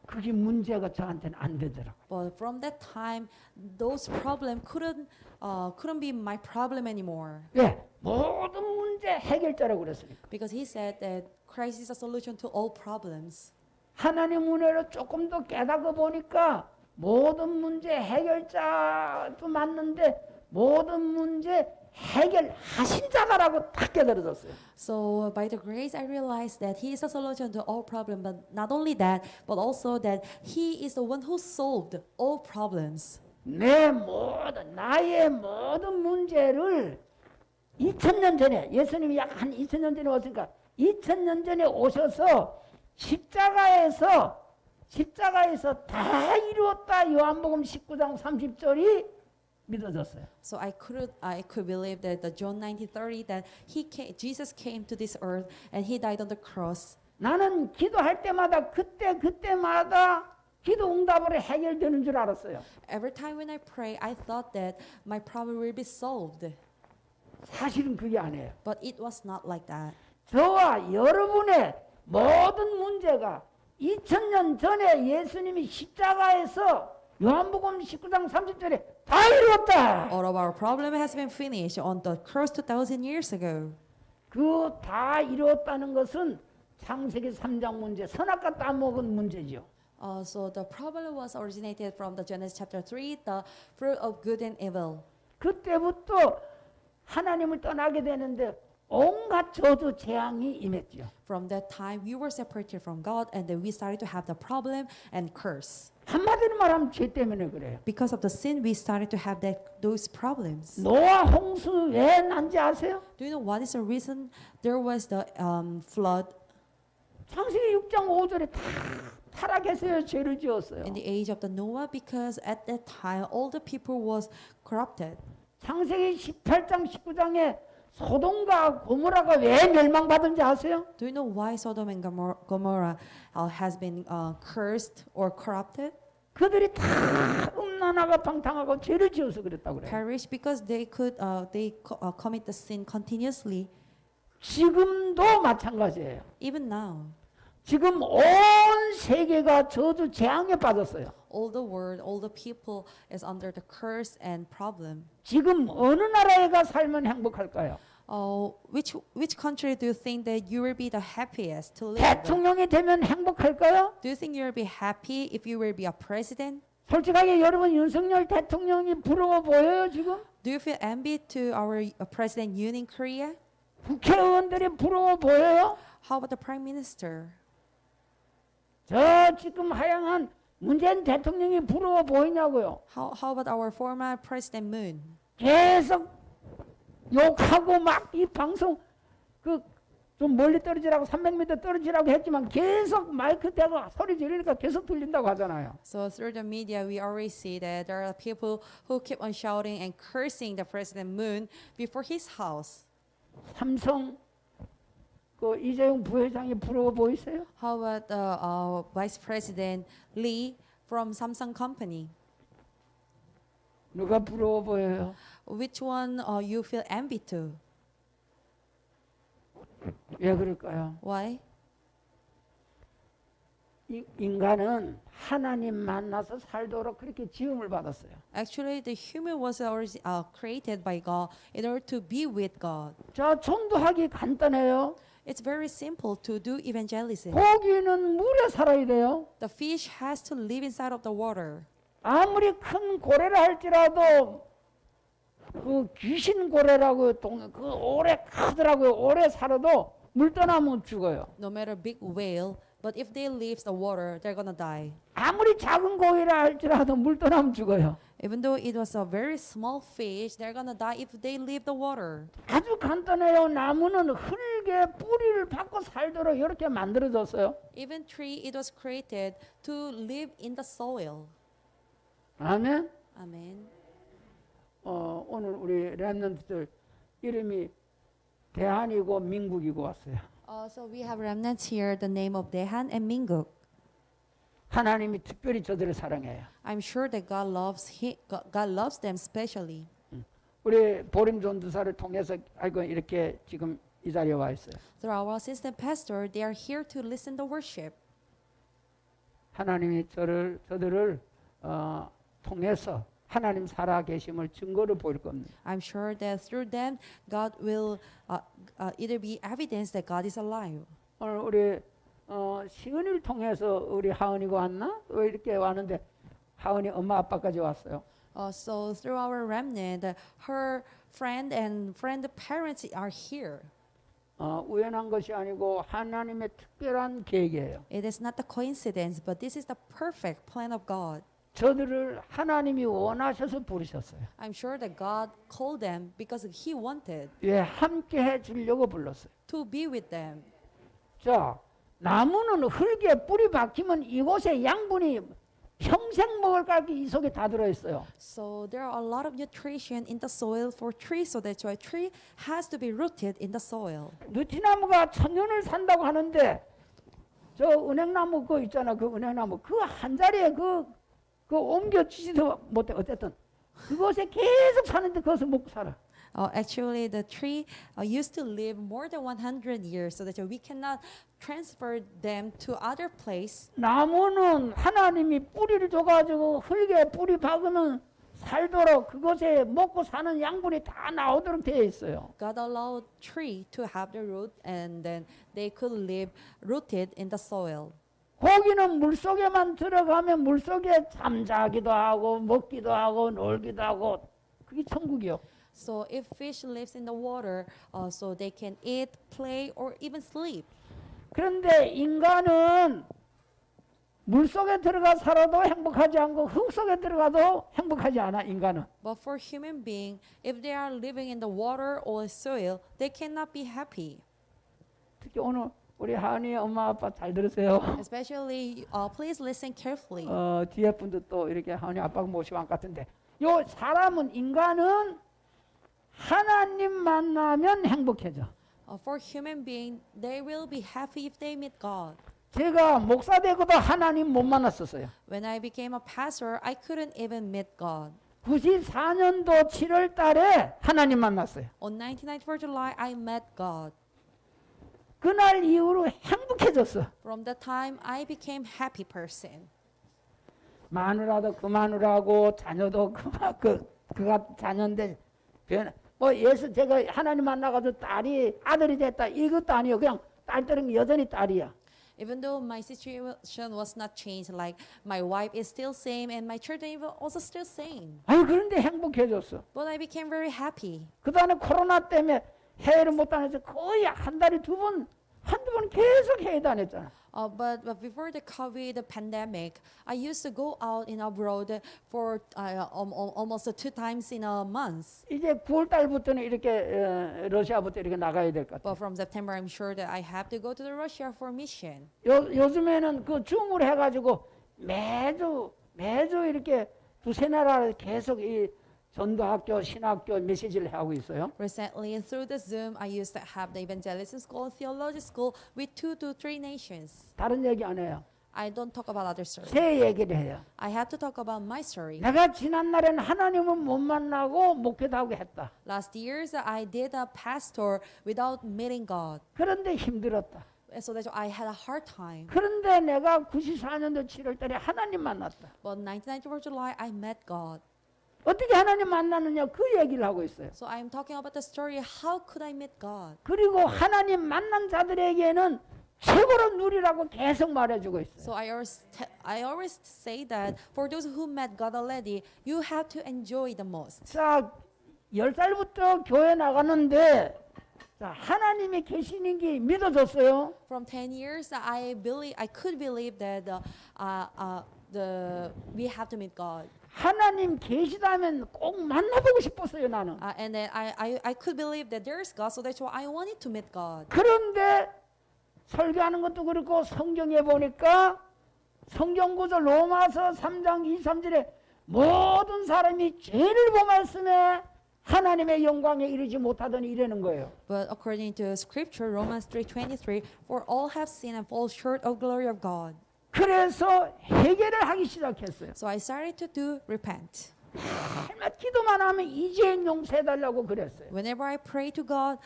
A: 그게 문제가 저한테는 안 되더라고요.
B: But from that time, those problems couldn't be my problem anymore.
A: 왜? 모든 문제 해결자라고 그랬으니까.
B: Because he said that Christ is a solution to all problems.
A: 하나님 은혜로 조금 더 깨닫고 보니까 모든 문제 해결자도 맞는데 모든 문제 해결하신 자다라고 딱 깨달아졌어요.
B: So by the grace, I realized that he is a solution to all problems. But not only that, but also that he is the one who solved all problems.
A: 나의 모든 문제를 2000년 전에 예수님이 약 한 2000년 전에 왔으니까 2000년 전에 오셔서 십자가에서 다 이루었다. 요한복음 19장 30절이 믿어졌어요.
B: So I could believe that the John 19:30 that Jesus came to this earth and he died on the cross.
A: 나는 기도할 때마다 그때마다 기도 응답으로 해결되는 줄 알았어요.
B: Every time when I pray, I thought that my problem will be solved.
A: 사실은 그게 아니에요.
B: But it was not like that.
A: 저와 여러분의 모든 문제가 2000년 전에 예수님이 십자가에서 요한복음 19장 30절에 다 이루었다.
B: All of our problem has been finished on the cross 2000 years ago.
A: 그 다 이루었다는 것은 창세기 3장 문제, 선악과 따먹은 문제죠.
B: So the problem was originated from the Genesis chapter 3, the fruit of good and evil.
A: 그때부터 하나님을 떠나게 되는데 온갖 저주 재앙이 임했죠.
B: From that time, we were separated from God, and then we started to have the problem and curse.
A: 한마디로 말하면 죄 때문에 그래요.
B: Because of the sin, we started to have those problems.
A: 노아 홍수 왜 난지 아세요?
B: Do you know what is the reason there was the flood?
A: 창세기 6장 5절에 다 타락해서 죄를 지었어요.
B: In the age of the Noah, because at that time all the people was corrupted.
A: 창세기 18장 19장에 소돔과 고모라가 왜 멸망받은지 아세요?
B: Do you know why Sodom and Gomorrah has been cursed or corrupted?
A: 그들이 다 음란하고 방탕하고 죄를 지어서 그랬다고 그래요.
B: Perish because they commit the sin continuously.
A: 지금도 마찬가지예요.
B: Even now,
A: 지금 온 세계가 저주 재앙에 빠졌어요.
B: all the world, all the people is under the curse and problem.
A: 지금 어느 나라에 가 살면 행복할까요?
B: Which country do you think that you will be the happiest to live?
A: 대통령이 되면 행복할까요?
B: Do you think you will be happy if you will be a president?
A: 솔직하게 여러분 윤석열 대통령이 부러워 보여요 지금?
B: Do you feel envy to our President Yoon in Korea?
A: 국회의원들이 부러워 보여요?
B: How about the Prime Minister?
A: 저 지금 하향한 문재인 대통령이 부러워 보이냐고요?
B: How about our former President Moon?
A: 계속 욕하고 막 이 방송 좀 멀리 떨어지라고 300m 떨어지라고 했지만 계속 마이크 대고 소리 지르니까 계속 들린다고 하잖아요.
B: So through the media, we always see that there are people who keep on shouting and cursing the President Moon before his house.
A: 삼성 그 이재용 부회장이 부러워 보이세요?
B: How about Vice President Lee from Samsung Company?
A: 누가 부러워 보여요?
B: Which one you feel envy to?
A: 왜 그럴까요?
B: Why?
A: 인간은 하나님 만나서 살도록 그렇게 지음을 받았어요.
B: Actually, the human was already created by God in order to be with God.
A: 자, 전도하기 간단해요.
B: It's very simple to do evangelism.
A: 고기는 물에 살아야 돼요.
B: The fish has to live inside of the water.
A: 아무리 큰 고래라 할지라도 그 귀신 고래라고 그 오래 크더라고요. 오래 살아도 물 떠나면 죽어요.
B: No matter big whale, but if they leave the water, they're gonna die.
A: 아무리 작은 고기라 할지라도 물 떠나면 죽어요.
B: Even though it was a very small fish, they're gonna die if they leave the water.
A: 아주 간단해요. 나무는 흙에 뿌리를 받고 살도록 이렇게 만들어졌어요.
B: Even tree, it was created to live in the soil.
A: 아멘.
B: Amen.
A: 오늘 우리 렘넌트들 이름이 대한이고 민국이고 왔어요.
B: So we have remnants here. The name of Dehan and Minguk.
A: 하나님이 특별히 저들을 사랑해요.
B: I'm sure that God loves them specially.
A: 우리 보림 전도사를 통해서 알고 이렇게 지금 이 자리에 와 있어요.
B: Through our assistant pastor, they are here to listen to worship.
A: 하나님이 저들을 통해서 하나님 살아 계심을 증거를 보일 겁니다.
B: I'm sure that through them, God will either be evidence that God is alive.
A: 오늘 우리 시은이를 통해서 우리 하은이가 왔나? 왜 이렇게 왔는데 하은이 엄마 아빠까지 왔어요.
B: So through our remnant, her friend and friend parents are here.
A: 우연한 것이 아니고 하나님의 특별한 계획이에요.
B: It is not a coincidence, but this is the perfect plan of God.
A: 저들을 하나님이 원하셔서 부르셨어요.
B: I'm sure that God called them because He wanted
A: 예, 함께 해주려고 불렀어요.
B: to be with them.
A: 자, 나무는 흙에 뿌리 박히면 이곳에 양분이 평생 먹을 깔기 이 속에 다 들어있어요.
B: So there are a lot of nutrition in the soil for trees, so that's why tree has to be rooted in the soil.
A: 느티나무가 1000년을 산다고 하는데 저 은행나무 그거 있잖아. 그 은행나무 그 한 자리에 그 옮겨지지도 못해. 어쨌든 그곳에 계속 사는데 거기서 먹고 살아.
B: Actually, the tree used to live more than 100 years, so that we cannot transfer them to other place.
A: 나무는 하나님이 뿌리를 줘가지고 흙에 뿌리 박으면 살도록 그곳에 먹고 사는 양분이 다 나오도록 되어 있어요.
B: God allowed tree to have the root, and then they could live rooted in the soil.
A: 고기는 물속에만 들어가면 물속에 잠자기도 하고 먹기도 하고 놀기도 하고 그게 천국이요.
B: So if fish lives in the water, so they can eat, play, or even sleep.
A: 그런데 인간은 물속에 들어가 살아도 행복하지 않고 흙 속에 들어가도 행복하지 않아. 인간은.
B: But for human being, if they are living in the water or soil, they cannot be happy.
A: 특히 오늘 우리 하은이 엄마 아빠 잘 들으세요.
B: Especially, please listen carefully.
A: 뒤에 분도 또 이렇게 하은이 아빠가 모시고 온 것 같은데 요 사람은 인간은 하나님 만나면 행복해져.
B: For human being, they will be happy if they meet God.
A: 제가 목사 되고도 하나님 못 만났었어요.
B: When I became a pastor, I couldn't even meet God.
A: 94년도 7월 달에 하나님 만났어요.
B: On 1994 July, I met God.
A: 그날 이후로 행복해졌어.
B: From that time, I became happy person.
A: 마누라도 그 마누라고 자녀도 그가 자녀인데 뭐 예수 제가 하나님 만나가지고 딸이 아들이 됐다 이것도 아니에요. 그냥 딸들은 여전히 딸이야.
B: Even though my situation was not changed, like my wife is still same and my children also still same.
A: 아유 그런데 행복해졌어.
B: But I became very happy.
A: 그다음에 코로나 때문에 해외를 못 다녀서 거의 한 달에 한두 번 계속 해외 다녔잖아.
B: But before the COVID pandemic, I used to go out in abroad for almost 2 times in a month.
A: 이제 9월 달부터는 이렇게 러시아부터 이렇게 나가야 될 것 같아.
B: But from September, I'm sure that I have to go to the Russia for mission.
A: 요즘에는 그 줌을 해가지고 매주 이렇게 두세 나라를 계속 이 전도학교, 신학교 메시지를 하고 있어요.
B: Recently, through the Zoom, I used to have the evangelism school, theology school with 2 to 3 nations.
A: 다른 얘기 안 해요.
B: I don't talk about other stories.
A: 새 얘기를 해요.
B: I have to talk about my story.
A: 내가 지난 날에는 하나님은 못 만나고 목회도 하고 했다.
B: Last years, I did a pastor without meeting God.
A: 그런데 힘들었다.
B: so that's why I had a hard time.
A: 그런데 내가 94년도 7월 달에 하나님 만났다.
B: But 1994 July, I met God.
A: 어떻게 하나님 만나느냐 그 얘기를 하고 있어요.
B: So I'm talking about the story. How could I meet God?
A: 그리고 하나님 만난 자들에게는 최고로 누리라고 계속 말해주고 있어요.
B: So I always say that for those who met God already, you have to enjoy the most.
A: 자, 10살부터 교회 나가는데 자, 하나님이 계시는 게 믿어졌어요.
B: From 10 years, I could believe that we have to meet God.
A: 하나님 계시다면 꼭 만나보고 싶었어요, 나는.
B: And then I could believe that there is God, so that's why I wanted to meet God.
A: 그런데 설교하는 것도 그렇고 성경에 보니까 성경 구절 로마서 3장 2, 3절에 모든 사람이 죄를 범했음에 하나님의 영광에 이르지 못하더니 이러는 거예요.
B: But according to Scripture, Romans 3:23, for all have sinned and fall short of glory of God.
A: 그래서 회개를 하기 시작했어요.
B: So I started to do repent.
A: 매일 기도만 하면 이제 용서해달라고 그랬어요.
B: Whenever I pray to God,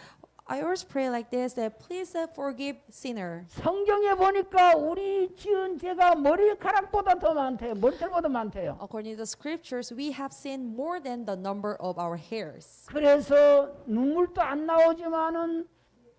B: I always pray like this: that please forgive sinner.
A: 성경에 보니까 우리 지은 죄가 머리카락보다 더 많대요. 머리털보다 많대요.
B: According to the Scriptures, we have sinned more than the number of our hairs.
A: 그래서 눈물도 안 나오지만은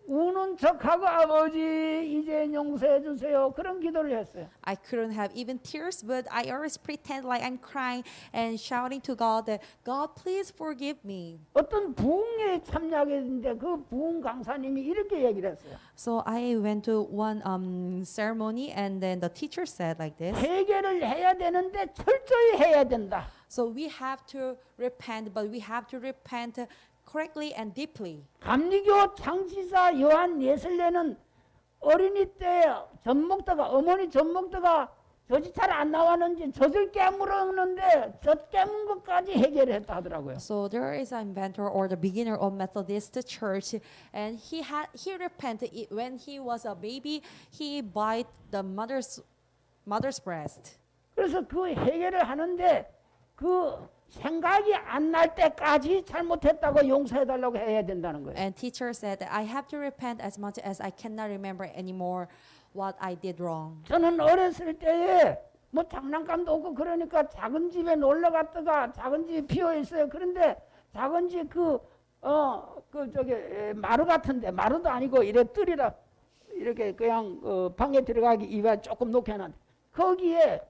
A: 우는 척하고 아버지 이제 용서해 주세요. 그런 기도를 했어요.
B: I couldn't have even tears, but I always pretend like I'm crying and shouting to God that God, please forgive me.
A: 어떤 부흥에 참여하겠는데 그 부흥 강사님이 이렇게 얘기를 했어요.
B: So I went to one ceremony, and then the teacher said like this.
A: 회개를 해야 되는데 철저히 해야 된다.
B: So we have to repent, but we have to repent correctly and deeply.
A: 감리교 창시자 요한 예슬레는 어린이 때 젖먹다가 어머니 젖먹다가 젖이 잘 안 나왔는지 젖을 깨물었는데 젖 깨문 것까지 해결했다 하더라고요.
B: So there is an inventor or the beginner of Methodist Church, and he repented when he was a baby. He bite the mother's breast.
A: 그래서 그 해결을 하는데 그 생각이 안 날 때까지 잘못했다고 용서해달라고 해야 된다는 거예요.
B: And teacher said that I have to repent as much as I cannot remember anymore what I did wrong.
A: 저는 어렸을 때에 뭐 장난감도 없고 그러니까 작은 집에 놀러 갔다가 작은 집이 비어 있어요. 그런데 작은 집 마루 같은데 마루도 아니고 이래 뜰이라 이렇게 그냥 방에 들어가기 이와 조금 높게 해놨는데 거기에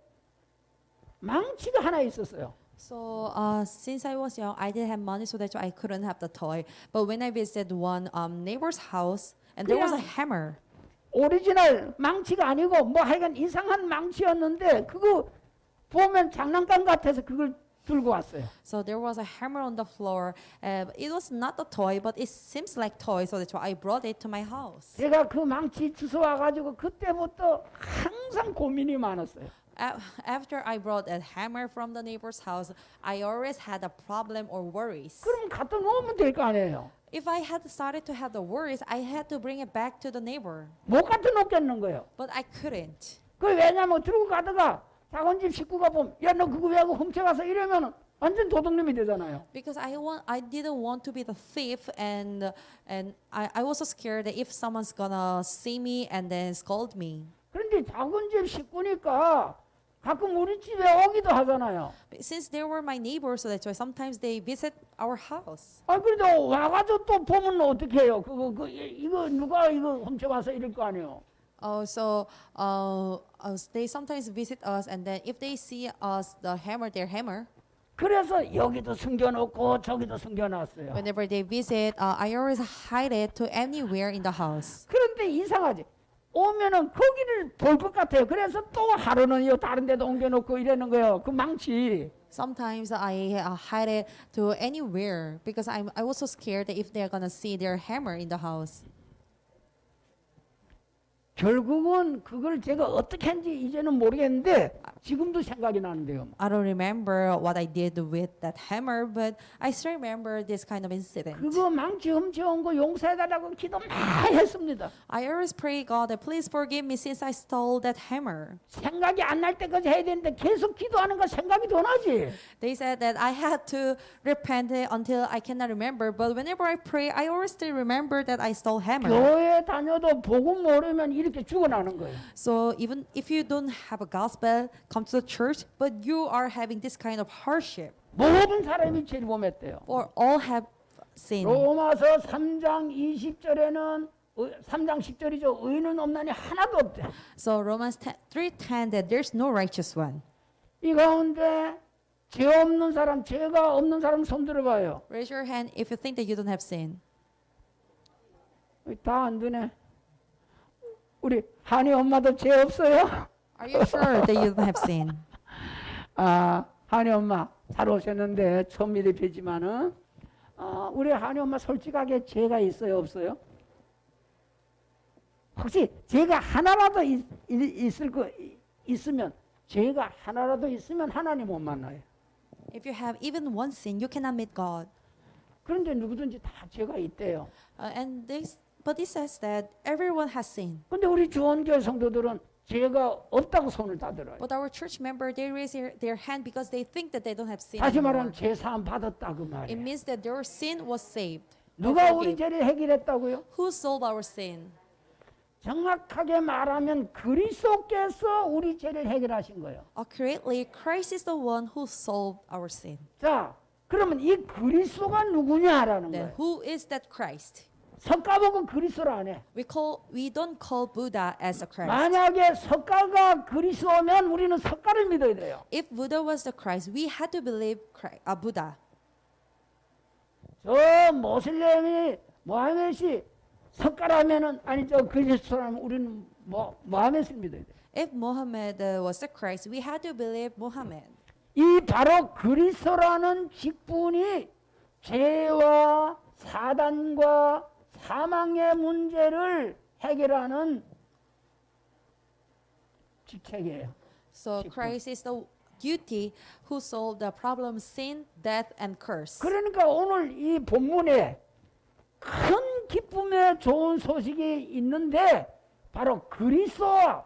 A: 망치가 하나 있었어요.
B: So since I was young, I didn't have money, so that's why I couldn't have the toy. But when I visited one neighbor's house, and there was a hammer.
A: 오리지널 망치가 아니고 뭐 하여간 이상한 망치였는데 그거 보면 장난감 같아서 그걸 들고 왔어요.
B: So there was a hammer on the floor. It was not a toy, but it seems like toy, so that's why I brought it to my house.
A: 제가 그 망치 주워 와가지고 그때부터 항상 고민이 많았어요.
B: After I brought that hammer from the neighbor's house, I always had a problem or worries.
A: 그럼 갖다 놓으면 될 거 아니에요.
B: If I had started to have the worries, I had to bring it back to the neighbor.
A: 못 갖다 놓겠는 거예요.
B: But I couldn't.
A: 그 왜냐면 들고 가다가 작은 집 식구가 보면 야 너 그거 왜 하고 훔쳐가서 이러면 완전 도둑놈이 되잖아요.
B: Because I didn't want to be the thief, and I was so scared that if someone's gonna see me and then scold me.
A: 그런데 작은 집 식구니까 가끔 우리 집에 오기도 하잖아요.
B: Since they were my neighbors, so that's why sometimes they visit our house.
A: 아 그래도 와가지고 또 보면 어떻게 해요? 이거 누가 이거 훔쳐가서 이럴 거 아니에요.
B: They sometimes visit us, and then if they see us their hammer.
A: 그래서 여기도 숨겨놓고 저기도 숨겨놨어요.
B: Whenever they visit, I always hide it to anywhere in the house.
A: 그런데 이상하지. 오면은 거기를 볼 것 같아요. 그래서 또 하루는 다른 데도 옮겨놓고 이러는 거예요. 그 망치.
B: Sometimes I hide it to anywhere because I was so scared that if they're gonna see their hammer in the house.
A: 결국은 그걸 제가 어떻게 한지 이제는 모르겠는데 지금도 생각이 나는데요.
B: I don't remember what I did with that hammer, but I still remember this kind of incident.
A: 그거 망치 훔쳐온 거 용서해달라고 기도 많이 했습니다.
B: I always pray God that please forgive me since I stole that hammer.
A: 생각이 안 날 때까지 해야 되는데 계속 기도하는 거 생각이 더 나지.
B: They said that I had to repent it until I cannot remember, but whenever I pray, I always still remember that I stole hammer.
A: 교회 다녀도 복음 모르면 이렇게 죽어나는 거예요.
B: So even if you don't have a gospel, come to the church, but you are having this kind of hardship,
A: 모든 사람이 죄범했대요.
B: or all have sinned.
A: 로마서 3장 20절에는 3장 10절이죠. 의는 없나니 하나도 없대.
B: So Romans 3:10 that there's no righteous one.
A: 이 가운데 죄 없는 사람, 죄가 없는 사람 손 들어봐요.
B: Raise your hand if you think that you don't have sin.
A: 다 안 드네. 우리 한이 엄마도 죄 없어요?
B: Are you sure that you don't have sin?
A: 아, 한이 엄마 잘 오셨는데 처음 일이 뵈지만은 우리 한이 엄마 솔직하게 죄가 있어요, 없어요? 혹시 죄가 하나라도 있으면 죄가 하나라도 있으면 하나님 못 만나요.
B: If you have even one sin, you cannot meet God.
A: 그런데 누구든지 다 죄가 있대요.
B: But it says that everyone has sin.
A: 근데 우리 주원교회 성도들은 죄가 없다고 손을 다 들어요.
B: But our church member, they raise their hand because they think that they don't have sin
A: 다시
B: anymore.
A: 말하면 죄 사함 받았다 그
B: It
A: 말이에요.
B: means that their sin was saved.
A: 누가 우리 죄를 해결했다고요?
B: Who solved our sin?
A: 정확하게 말하면 그리스도께서 우리 죄를 해결하신 거예요.
B: Accurately, Christ is the one who solved our sin.
A: 자, 그러면 이 그리스도가 누구냐라는
B: Then
A: 거예요.
B: who is that Christ?
A: 석가복은 그리스도라 안 해.
B: We don't call Buddha as a Christ.
A: 만약에 석가가 그리스도면 우리는 석가를 믿어야 돼요.
B: If Buddha was the Christ, we had to believe Buddha.
A: 저 모하메시 석가라면은 아니죠 그리스도라면 우리는 모하메스를 믿어야 돼.
B: If Muhammad was the Christ, we had to believe Muhammad.
A: 이 바로 그리스도라는 직분이 죄와 사단과 사망의 문제를 해결하는 직책이에요.
B: So Christ is the duty who solved the problem sin, death, and curse.
A: 그러니까 오늘 이 본문에 큰 기쁨의 좋은 소식이 있는데 바로 그리스도와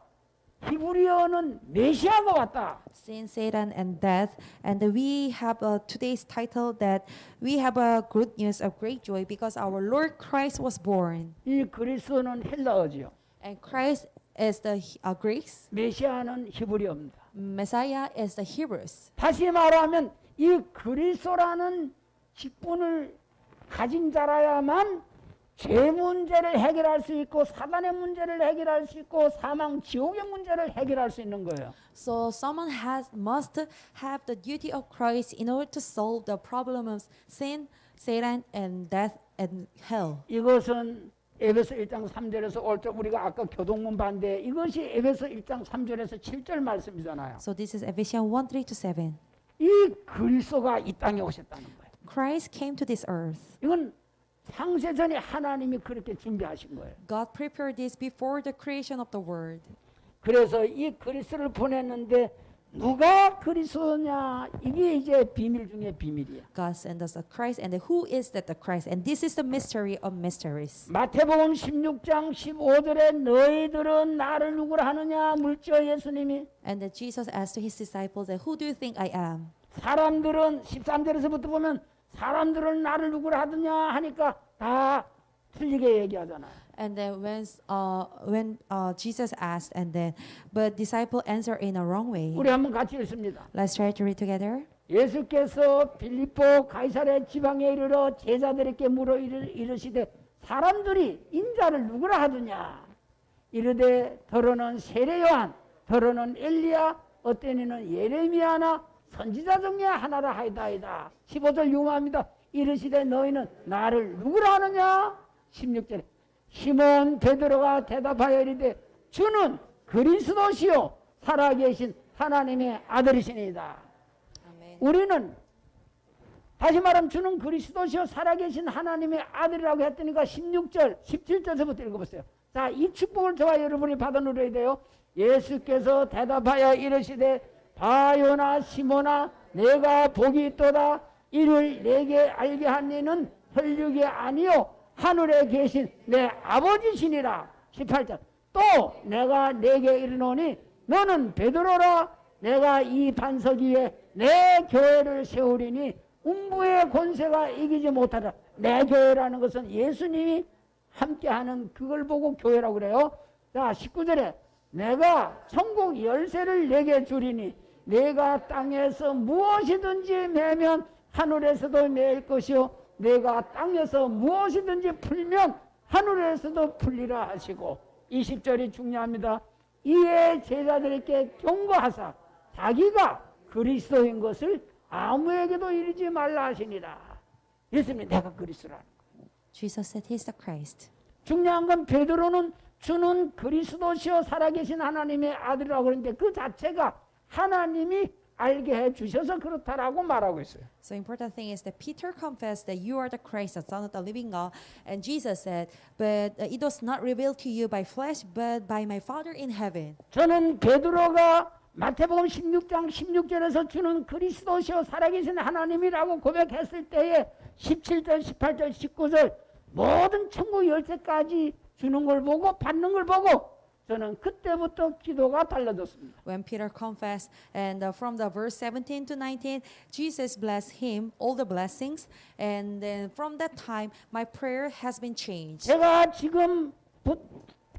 A: 히브리어는 메시아가 왔다.
B: Sin, Satan, and death. And we have today's title that we have a good news of great joy because our Lord Christ was born.
A: 이 그리스도는 헬라어지요.
B: And Christ is the Greeks.
A: 메시아는 히브리어입니다.
B: Messiah is the Hebrews.
A: 다시 말하면 이 그리스도라는 직분을 가진 자라야만 죄 문제를 해결할 수 있고 사단의 문제를 해결할 수 있고 사망 지옥의 문제를 해결할 수 있는 거예요.
B: So someone must have the duty of Christ in order to solve the problem of sin, Satan, and death and hell.
A: 이것은 에베소 1장 3절에서 올 때 우리가 아까 교동문 반대 이것이 에베소 1장 3절에서 7절 말씀이잖아요.
B: So this is Ephesians 1:3-7.
A: 이 그리스도가 이 땅에 오셨다는 거예요.
B: Christ came to this earth.
A: 이건 창세전에 하나님이 그렇게 준비하신 거예요.
B: God prepared this before the creation of the world.
A: 그래서 이 그리스도를 보냈는데 누가 그리스도냐 이게 이제 비밀 중에 비밀이야.
B: God sent us a Christ, and who is that the Christ? And this is the mystery of mysteries.
A: 마태복음 16장 15절에 너희들은 나를 누구라 하느냐 물죠 예수님이.
B: And that Jesus asked to his disciples, that, who do you think I am?
A: 사람들은 13절에서부터 보면 사람들은 나를 누구라 하느냐 하니까 다 틀리게 얘기하잖아요.
B: And then when Jesus asked, and then but disciple answer in a wrong way.
A: 우리 한번 같이 읽습니다.
B: Let's try to read together.
A: 예수께서 빌립보 가이사랴 지방에 이르러 제자들에게 물어 이르시되 사람들이 인자를 누구라 하느냐 이르되 더러는 세례 요한 더러는 엘리야 어떤 이는 예레미야나 선지자 중에 하나라 하이다이다. 15절 유마합니다. 이르시되 너희는 나를 누구라 하느냐 16절에 시몬 베드로가 대답하여 이르되 주는 그리스도시요 살아계신 하나님의 아들이시니이다.
B: Amen.
A: 우리는 다시 말하면 주는 그리스도시요 살아계신 하나님의 아들이라고 했더니까 16절 17절부터 읽어보세요. 자, 이 축복을 저와 여러분이 받아 누려야 돼요. 예수께서 대답하여 이르시되 바요나 시모나 내가 복이 있도다. 이를 내게 알게 한 이는 혈육이 아니요 하늘에 계신 내 아버지시니라. 18절. 또 내가 내게 이르노니 너는 베드로라. 내가 이 반석 위에 내 교회를 세우리니 음부의 권세가 이기지 못하라. 내 교회라는 것은 예수님이 함께하는 그걸 보고 교회라고 그래요. 자, 19절에 내가 천국 열쇠를 내게 주리니 내가 땅에서 무엇이든지 매면 하늘에서도 매일 것이요 내가 땅에서 무엇이든지 풀면 하늘에서도 풀리라 하시고 20절이 중요합니다. 이에 제자들에게 경고하사 자기가 그리스도인 것을 아무에게도 이르지 말라 하시니라. 예수님이 내가 그리스도라는 거예요.
B: Jesus said he's the Christ.
A: 중요한 건 베드로는 주는 그리스도시요 살아계신 하나님의 아들이라고 그러는데 그 자체가 하나님이 알게 해주셔서 그렇다라고 말하고 있어요.
B: So important thing is that Peter confessed that you are the Christ, the Son of the living God, and Jesus said, but it was not revealed to you by flesh, but by my Father in heaven.
A: 저는 베드로가 마태복음 16장 16절에서 주는 그리스도시요 살아계신 하나님이라고 고백했을 때에 17절, 18절, 19절 모든 천국 열쇠까지 주는 걸 보고 받는 걸 보고 저는 그때부터 기도가 달라졌습니다.
B: When Peter confessed, and from the verse 17 to 19, Jesus blessed him all the blessings, and then from that time, my prayer has been changed.
A: 제가 지금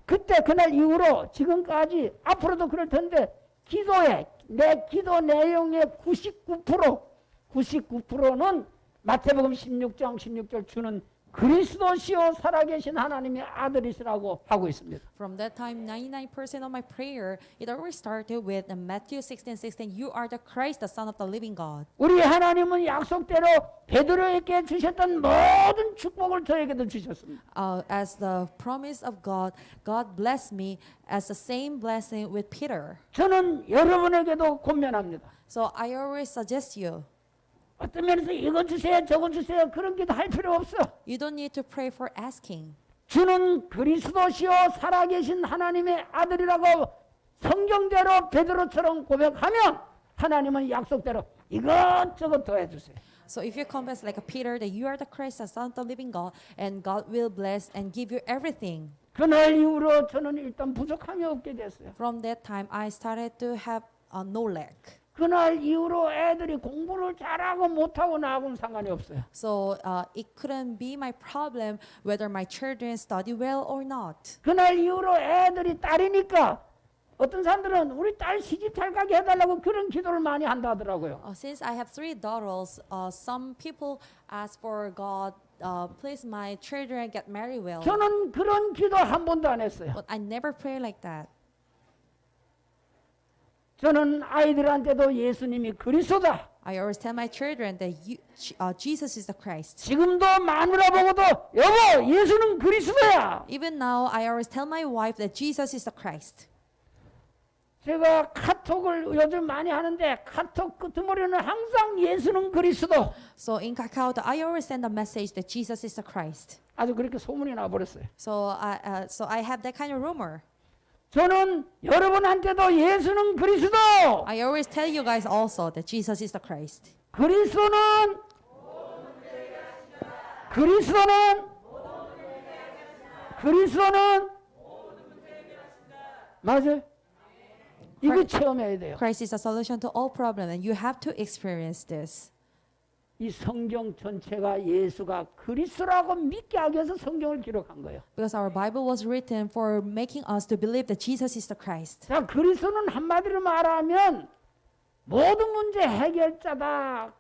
A: 그때 그날 이후로 지금까지 앞으로도 그럴 텐데 기도에 내 기도 내용의 99%는 마태복음 16장 16절 주는 그리스도시요 살아계신 하나님의 아들이시라고 하고 있습니다.
B: From that time, 99% of my prayer, it always started with Matthew 16:16. You are the Christ, the Son of the living God.
A: 우리 하나님은 약속대로 베드로에게 주셨던 모든 축복을 저에게도 주셨습니다.
B: As the promise of God, God blessed me as the same blessing with Peter.
A: 저는 여러분에게도 권면합니다.
B: So I always suggest you,
A: 어떤 면에서 이거 주세요 저거 주세요 그런 기도 할 필요 없어.
B: you don't need to pray for asking.
A: 주는 그리스도시요 살아계신 하나님의 아들이라고 성경대로 베드로처럼 고백하면 하나님은 약속대로 이것저것 더 해주세요.
B: So if you confess like a Peter that you are the Christ, the Son of the living God, and God will bless and give you everything.
A: 그날 이후로 저는 일단 부족함이 없게 됐어요.
B: From that time, I started to have no lack.
A: 그날 이후로 애들이 공부를 잘하고 못하고 나하고는 상관이 없어요.
B: So it couldn't be my problem whether my children study well or not.
A: 그날 이후로 애들이 딸이니까 어떤 사람들은 우리 딸 시집 잘 가게 해달라고 그런 기도를 많이 한다 하더라고요.
B: Since I have 3 daughters, some people ask for God, please my children get married well.
A: 저는 그런 기도 한 번도 안 했어요.
B: But I never pray like that.
A: 저는 아이들한테도 예수님이 그리스도다.
B: I always tell my children that Jesus is the Christ.
A: 지금도 마누라 보고도 여보 예수는 그리스도야.
B: Even now, I always tell my wife that Jesus is the Christ.
A: 제가 카톡을 요즘 많이 하는데 카톡 끄트머리는 항상 예수는 그리스도.
B: So in Kakao, I always send a message that Jesus is the Christ.
A: 아주 그렇게 소문이 나버렸어요.
B: So I have that kind of rumor.
A: 저는 여러분한테도 예수는 그리스도.
B: I always tell you guys also that Jesus is the Christ.
A: 그리스도는 맞아요. 이거 체험해야 돼요.
B: Christ is a solution to all problems, and you have to experience this.
A: 이 성경 전체가 예수가 그리스도라고 믿게 하기 위해서 성경을 기록한 거예요.
B: Because our Bible was written for making us to believe that Jesus is the Christ.
A: 자, 그리스도는 한마디로 말하면 모든 문제 해결자다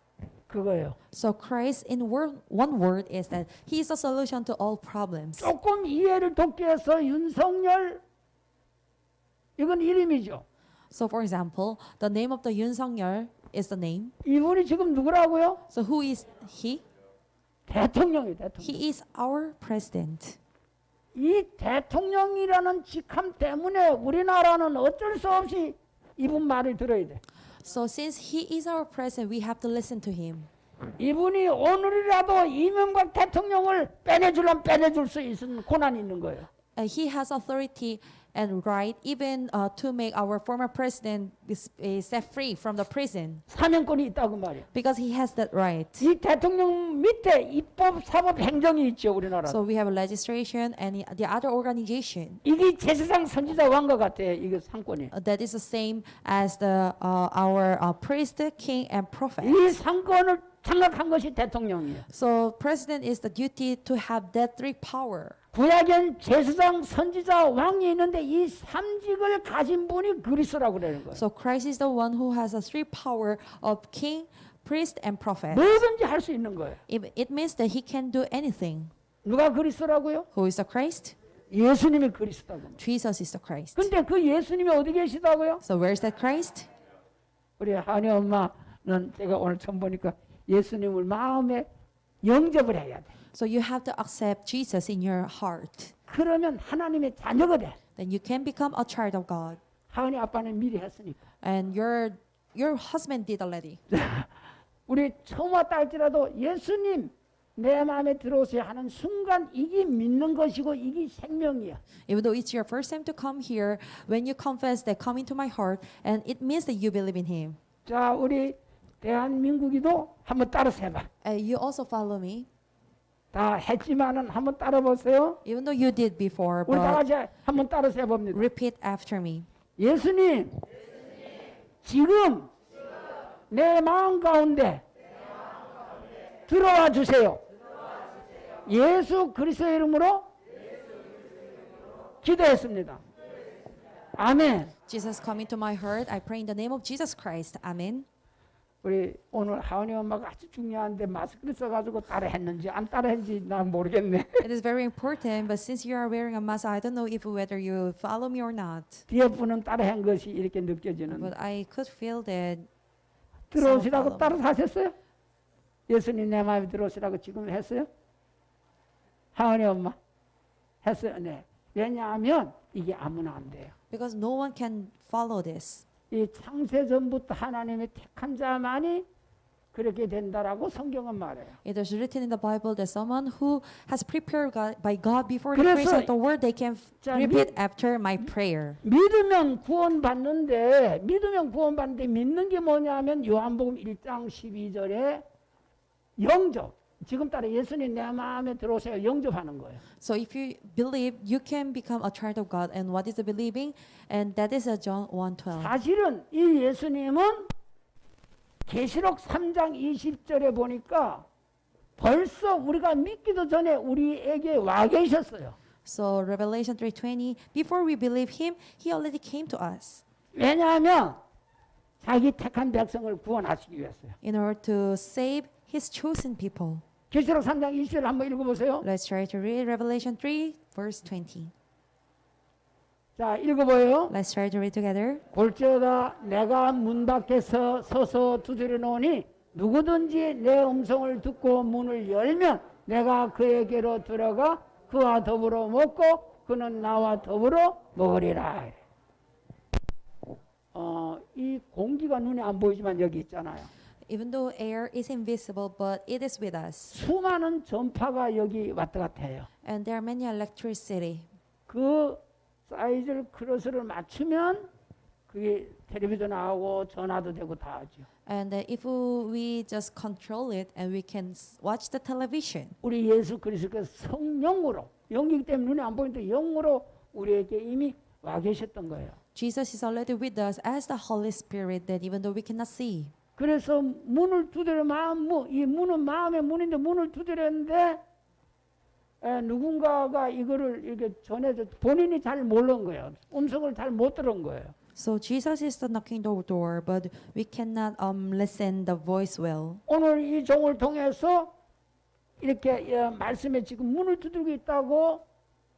A: 그거예요.
B: So Christ in one word is that He is a solution to all problems.
A: 조금 이해를 돕기 위해서 윤석열 이건 이름이죠.
B: So for example, the name of the Yoon Suk-yeol is the name.
A: 이분이 지금 누구라고요?
B: So who is he?
A: 대통령이 대통령.
B: He is our president.
A: 이 대통령이라는 직함 때문에 우리나라는 어쩔 수 없이 이분 말을 들어야 돼.
B: So since he is our president, we have to listen to him.
A: 이분이 오늘이라도 이명박 대통령을 빼내주려면 빼내줄 수 있는 고난이 있는 거예요.
B: He has authority and right, even to make our former president set free from the prison,
A: 사면권이 있다고 말이에요.
B: because he has that right.
A: 이 대통령 밑에 입법, 사법, 행정이 있죠, 우리나라.
B: So we have a legislation and the other organization.
A: 이게 제사장, 선지자, 왕과 같아요. 이게 상권이.
B: That is the same as our priest, king, and prophet.
A: 이 상권을 장악한 것이 대통령이에요.
B: So president is the duty to have that three power.
A: 구약엔 제사장, 선지자, 왕이 있는데 이 삼직을 가진 분이 그리스도라고 그러는 거예요.
B: So Christ is the one who has the three power of king, priest, and prophet.
A: 뭐든지 할 수 있는 거예요.
B: It means that he can do anything.
A: 누가 그리스도라고요?
B: Who is the Christ?
A: 예수님이 그리스도라고.
B: Jesus is the Christ.
A: 근데 그 예수님이 어디 계시다고요?
B: So where is that Christ?
A: 우리 한이 엄마는 제가 오늘 처음 보니까 예수님을 마음에 영접을 해야 돼.
B: So you have to accept Jesus in your heart.
A: 그러면 하나님의 자녀가 돼.
B: Then you can become a child of God.
A: 하은이 아빠는 미리 했으니까.
B: And your husband did already.
A: 우리 처음 왔다 할지라도 예수님 내 마음에 들어오세요 하는 순간 이게 믿는 것이고 이게 생명이야.
B: Even though it's your first time to come here, when you confess that come into my heart, and it means that you believe in Him.
A: 자, 우리 대한민국이도 한번 따라서 해봐.
B: You also follow me.
A: 다 했지만은 한번 따라 보세요.
B: Even though you did before,
A: 우리 다
B: but
A: 같이 한번 따라서 해봅니다.
B: repeat after me.
A: 예수님, 지금 내 마음 가운데 들어와 주세요. 예수 그리스도의 이름으로 기도했습니다. 아멘.
B: Jesus, come into my heart. I pray in the name of Jesus Christ. Amen.
A: 우리 오늘 하은이 엄마가 아주 중요한데 마스크를 써가지고 따라했는지 안 따라했는지 난 모르겠네.
B: It is very important, but since you are wearing a mask, I don't know if whether you follow me or not.
A: 뒤에 분은 따라한 것이 이렇게 느껴지는.
B: But I could feel that.
A: 들어오시라고 따라서 하셨어요? 예수님 내 마음에 들어오시라고 지금 했어요? 하은이 엄마 했어요? 네. 왜냐하면 이게 아무나 안 돼요.
B: Because no one can follow this.
A: 이 창세 전부터 하나님의 택한 자만이 그렇게 된다라고 성경은 말해요.
B: It is written in the Bible that someone who has prepared by God before the
A: 그래서
B: creation of the world, they can
A: 자,
B: repeat after my prayer.
A: 믿으면 구원받는데 믿는 게 뭐냐면 요한복음 1장 12절에 영접. 지금 따라 예수님 내 마음에 들어오세요. 영접하는 거예요.
B: So if you believe, you can become a child of God. And what is the believing? And that is John 1:12.
A: 사실은 이 예수님은 계시록 3장 20절에 보니까 벌써 우리가 믿기도 전에 우리에게 와 계셨어요.
B: So Revelation 3:20, before we believe him, he already came to us.
A: 왜냐하면 자기 택한 백성을 구원하시기 위해서요.
B: In order to save his chosen people.
A: 계시록 3장 20절 한번 읽어보세요.
B: Let's try to read Revelation 3, verse 20.
A: 자, 읽어봐요.
B: Let's try to read together.
A: 골지어다 내가 문 밖에서 서서 두드려 놓으니 누구든지 내 음성을 듣고 문을 열면 내가 그에게로 들어가 그와 더불어 먹고 그는 나와 더불어 먹으리라. 이 공기가 눈에 안 보이지만 여기 있잖아요.
B: Even though air is invisible, but it is with us.
A: 수많은 전파가 여기 왔다 갔다 해요.
B: And there are many electricity.
A: 그 사이즈를 크로스를 맞추면 그게 텔레비전 나오고 전화도 되고 다 하죠.
B: And if we just control it and we can watch the television.
A: 우리 예수 그리스도께서 성령으로 영이기 때문에 눈에 안 보이는데 영으로 우리에게 이미 와 계셨던 거예요.
B: Jesus is already with us as the Holy Spirit that even though we cannot see.
A: 그래서 문을 두드려 이 문은 마음의 문인데 문을 두드렸는데 누군가가 이거를 이렇게 전해서 본인이 잘 모르는 거예요. 음성을 잘 못 들은 거예요.
B: So Jesus is the knocking the door, but we cannot listen the voice well.
A: 오늘 이 종을 통해서 이렇게 말씀에 지금 문을 두드리고 있다고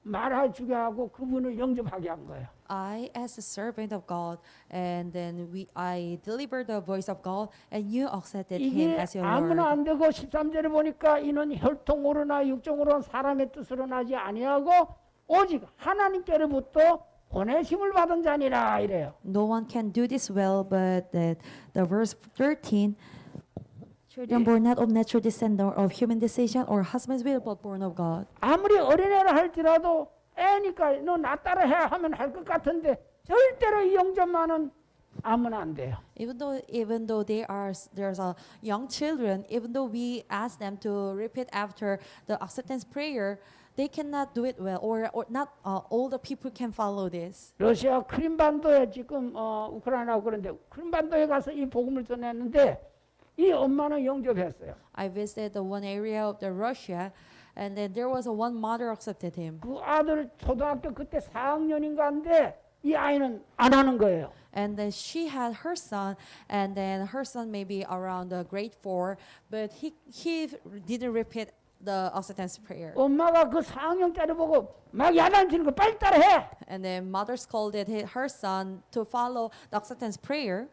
A: 말해주게 하고 그분을 영접하게 한 거예요.
B: I, as a servant of God, and then I deliver the voice of God, and you accepted Him
A: 이게
B: as your
A: 아무나
B: Lord.
A: 안 되고 13절에 보니까 이는 혈통으로나 육정으로나 사람의 뜻으로 나지 아니하고 오직 하나님께로부터 보내심을 받은 자니라 이래요.
B: No one can do this well, but the verse 13, children born not of natural descent or of human decision or husband's will, but born of God.
A: 아무리 어린애라 할지라도 애니까 너 나 따라해 하면 할 것 같은데 절대로 이 영접만은 아무나 안 돼요.
B: Even though there's a young children, even though we ask them to repeat after the acceptance prayer, they cannot do it well, or not all the people can follow this.
A: 러시아 크림반도에 지금 우크라이나하고 그런데 크림반도에 가서 이 복음을 전했는데 이 엄마는 영접했어요.
B: I visited the one area of the Russia, and then there was a one mother accepted him,
A: 그 아들 초등학교 그때 4학년인가인데 이 아이는 안 하는 거예요.
B: and then she had her son, and then her son maybe around grade 4, but he didn't repeat the acceptance prayer.
A: 엄마가 그 4학년짜리 보고 막 야단치는 거 빨리 따라해.
B: And then mother scolded her son to follow the acceptance prayer.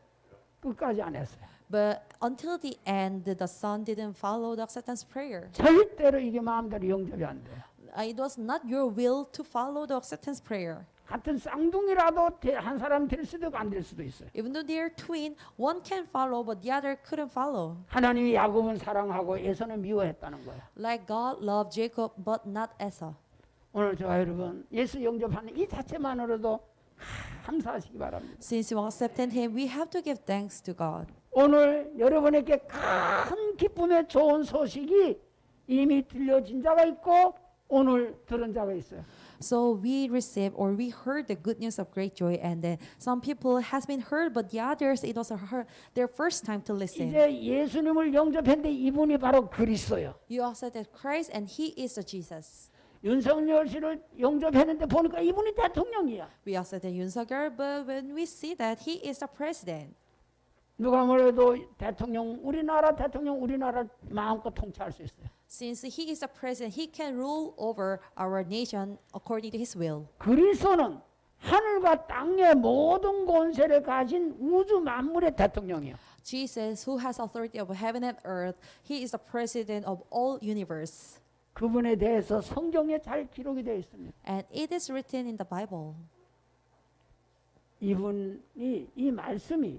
A: 끝까지 안 했어요.
B: But until the end, the son didn't follow the acceptance prayer.
A: 절대로 이게 마음대로 영접이 안 돼요.
B: It was not your will to follow the acceptance prayer.
A: 같은 쌍둥이라도 한 사람 될 수도 있고 안 될 수도 있어요.
B: Even though they are twin, one can follow, but the other couldn't follow.
A: 하나님이 야곱은 사랑하고 에서는 미워했다는 거예요.
B: Like God loved Jacob, but not Esau.
A: 오늘 저와 여러분 예수 영접하는 이 자체만으로도 감사하시기 바랍니다.
B: Since you accepted him, we have to give thanks to God.
A: 오늘 여러분에게 큰 기쁨의 좋은 소식이 이미 들려진 자가 있고 오늘 들은 자가 있어요.
B: So we received or we heard the good news of great joy, and then some people has been heard, but the others it was their first time to listen.
A: 이제 예수님을 영접했는데 이분이 바로 그리스도예요.
B: You accepted Christ, and He is the Jesus.
A: 윤석열 씨를 영접했는데 보니까 이분이 대통령이야.
B: We accepted Yoon Suk-yeol, but when we see that He is the president,
A: 누가 뭐래도 대통령 우리나라 마음껏 통치할 수 있어요.
B: since He is the president, He can rule over our nation according to His will.
A: 그리스도는 하늘과 땅의 모든 권세를 가진 우주 만물의 대통령이에요.
B: Jesus, who has authority over heaven and earth, He is the president of all universe.
A: 그분에 대해서 성경에 잘 기록이 되어 있습니다.
B: And it is written in the Bible.
A: 이분이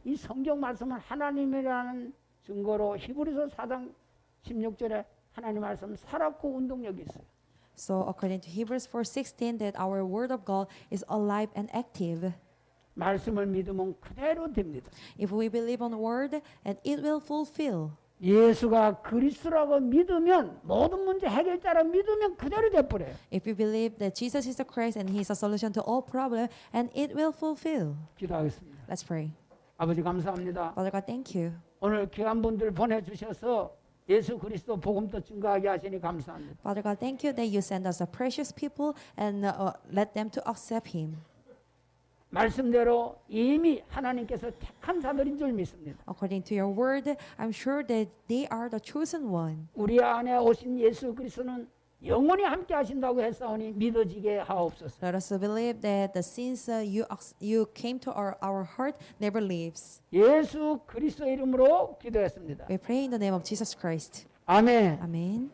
A: 이 성경 말씀은 하나님이라는 증거로 히브리서 4장 16절에 하나님 말씀 살았고 운동력이 있어요.
B: So according to Hebrews 4:16, that our word of God is alive and active.
A: 말씀을 믿으면 그대로 됩니다.
B: If we believe on the word, and it will fulfill.
A: 예수가 그리스도라고 믿으면 모든 문제 해결자라 믿으면 그대로 돼버려요.
B: If we believe that Jesus is the Christ and He is a solution to all problems, and it will fulfill.
A: 기도하겠습니다.
B: Let's pray.
A: 아버지 감사합니다.
B: Father God, thank you.
A: 오늘 귀한 분들 보내주셔서 예수 그리스도 복음도 증거하게 하시니 감사합니다.
B: Father God, thank you that you send us a precious people and let them to accept Him.
A: 말씀대로 이미 하나님께서 택한 자들인 줄 믿습니다.
B: According to your word, I'm sure that they are the chosen one.
A: 우리 안에 오신 예수 그리스도는 영원히 함께 하신다고 했사오니 믿어지게 하옵소서.
B: Let us believe that the sins you came to our heart never leaves.
A: 예수 그리스도 이름으로 기도했습니다.
B: We pray in the name of Jesus Christ.
A: 아멘.
B: Amen.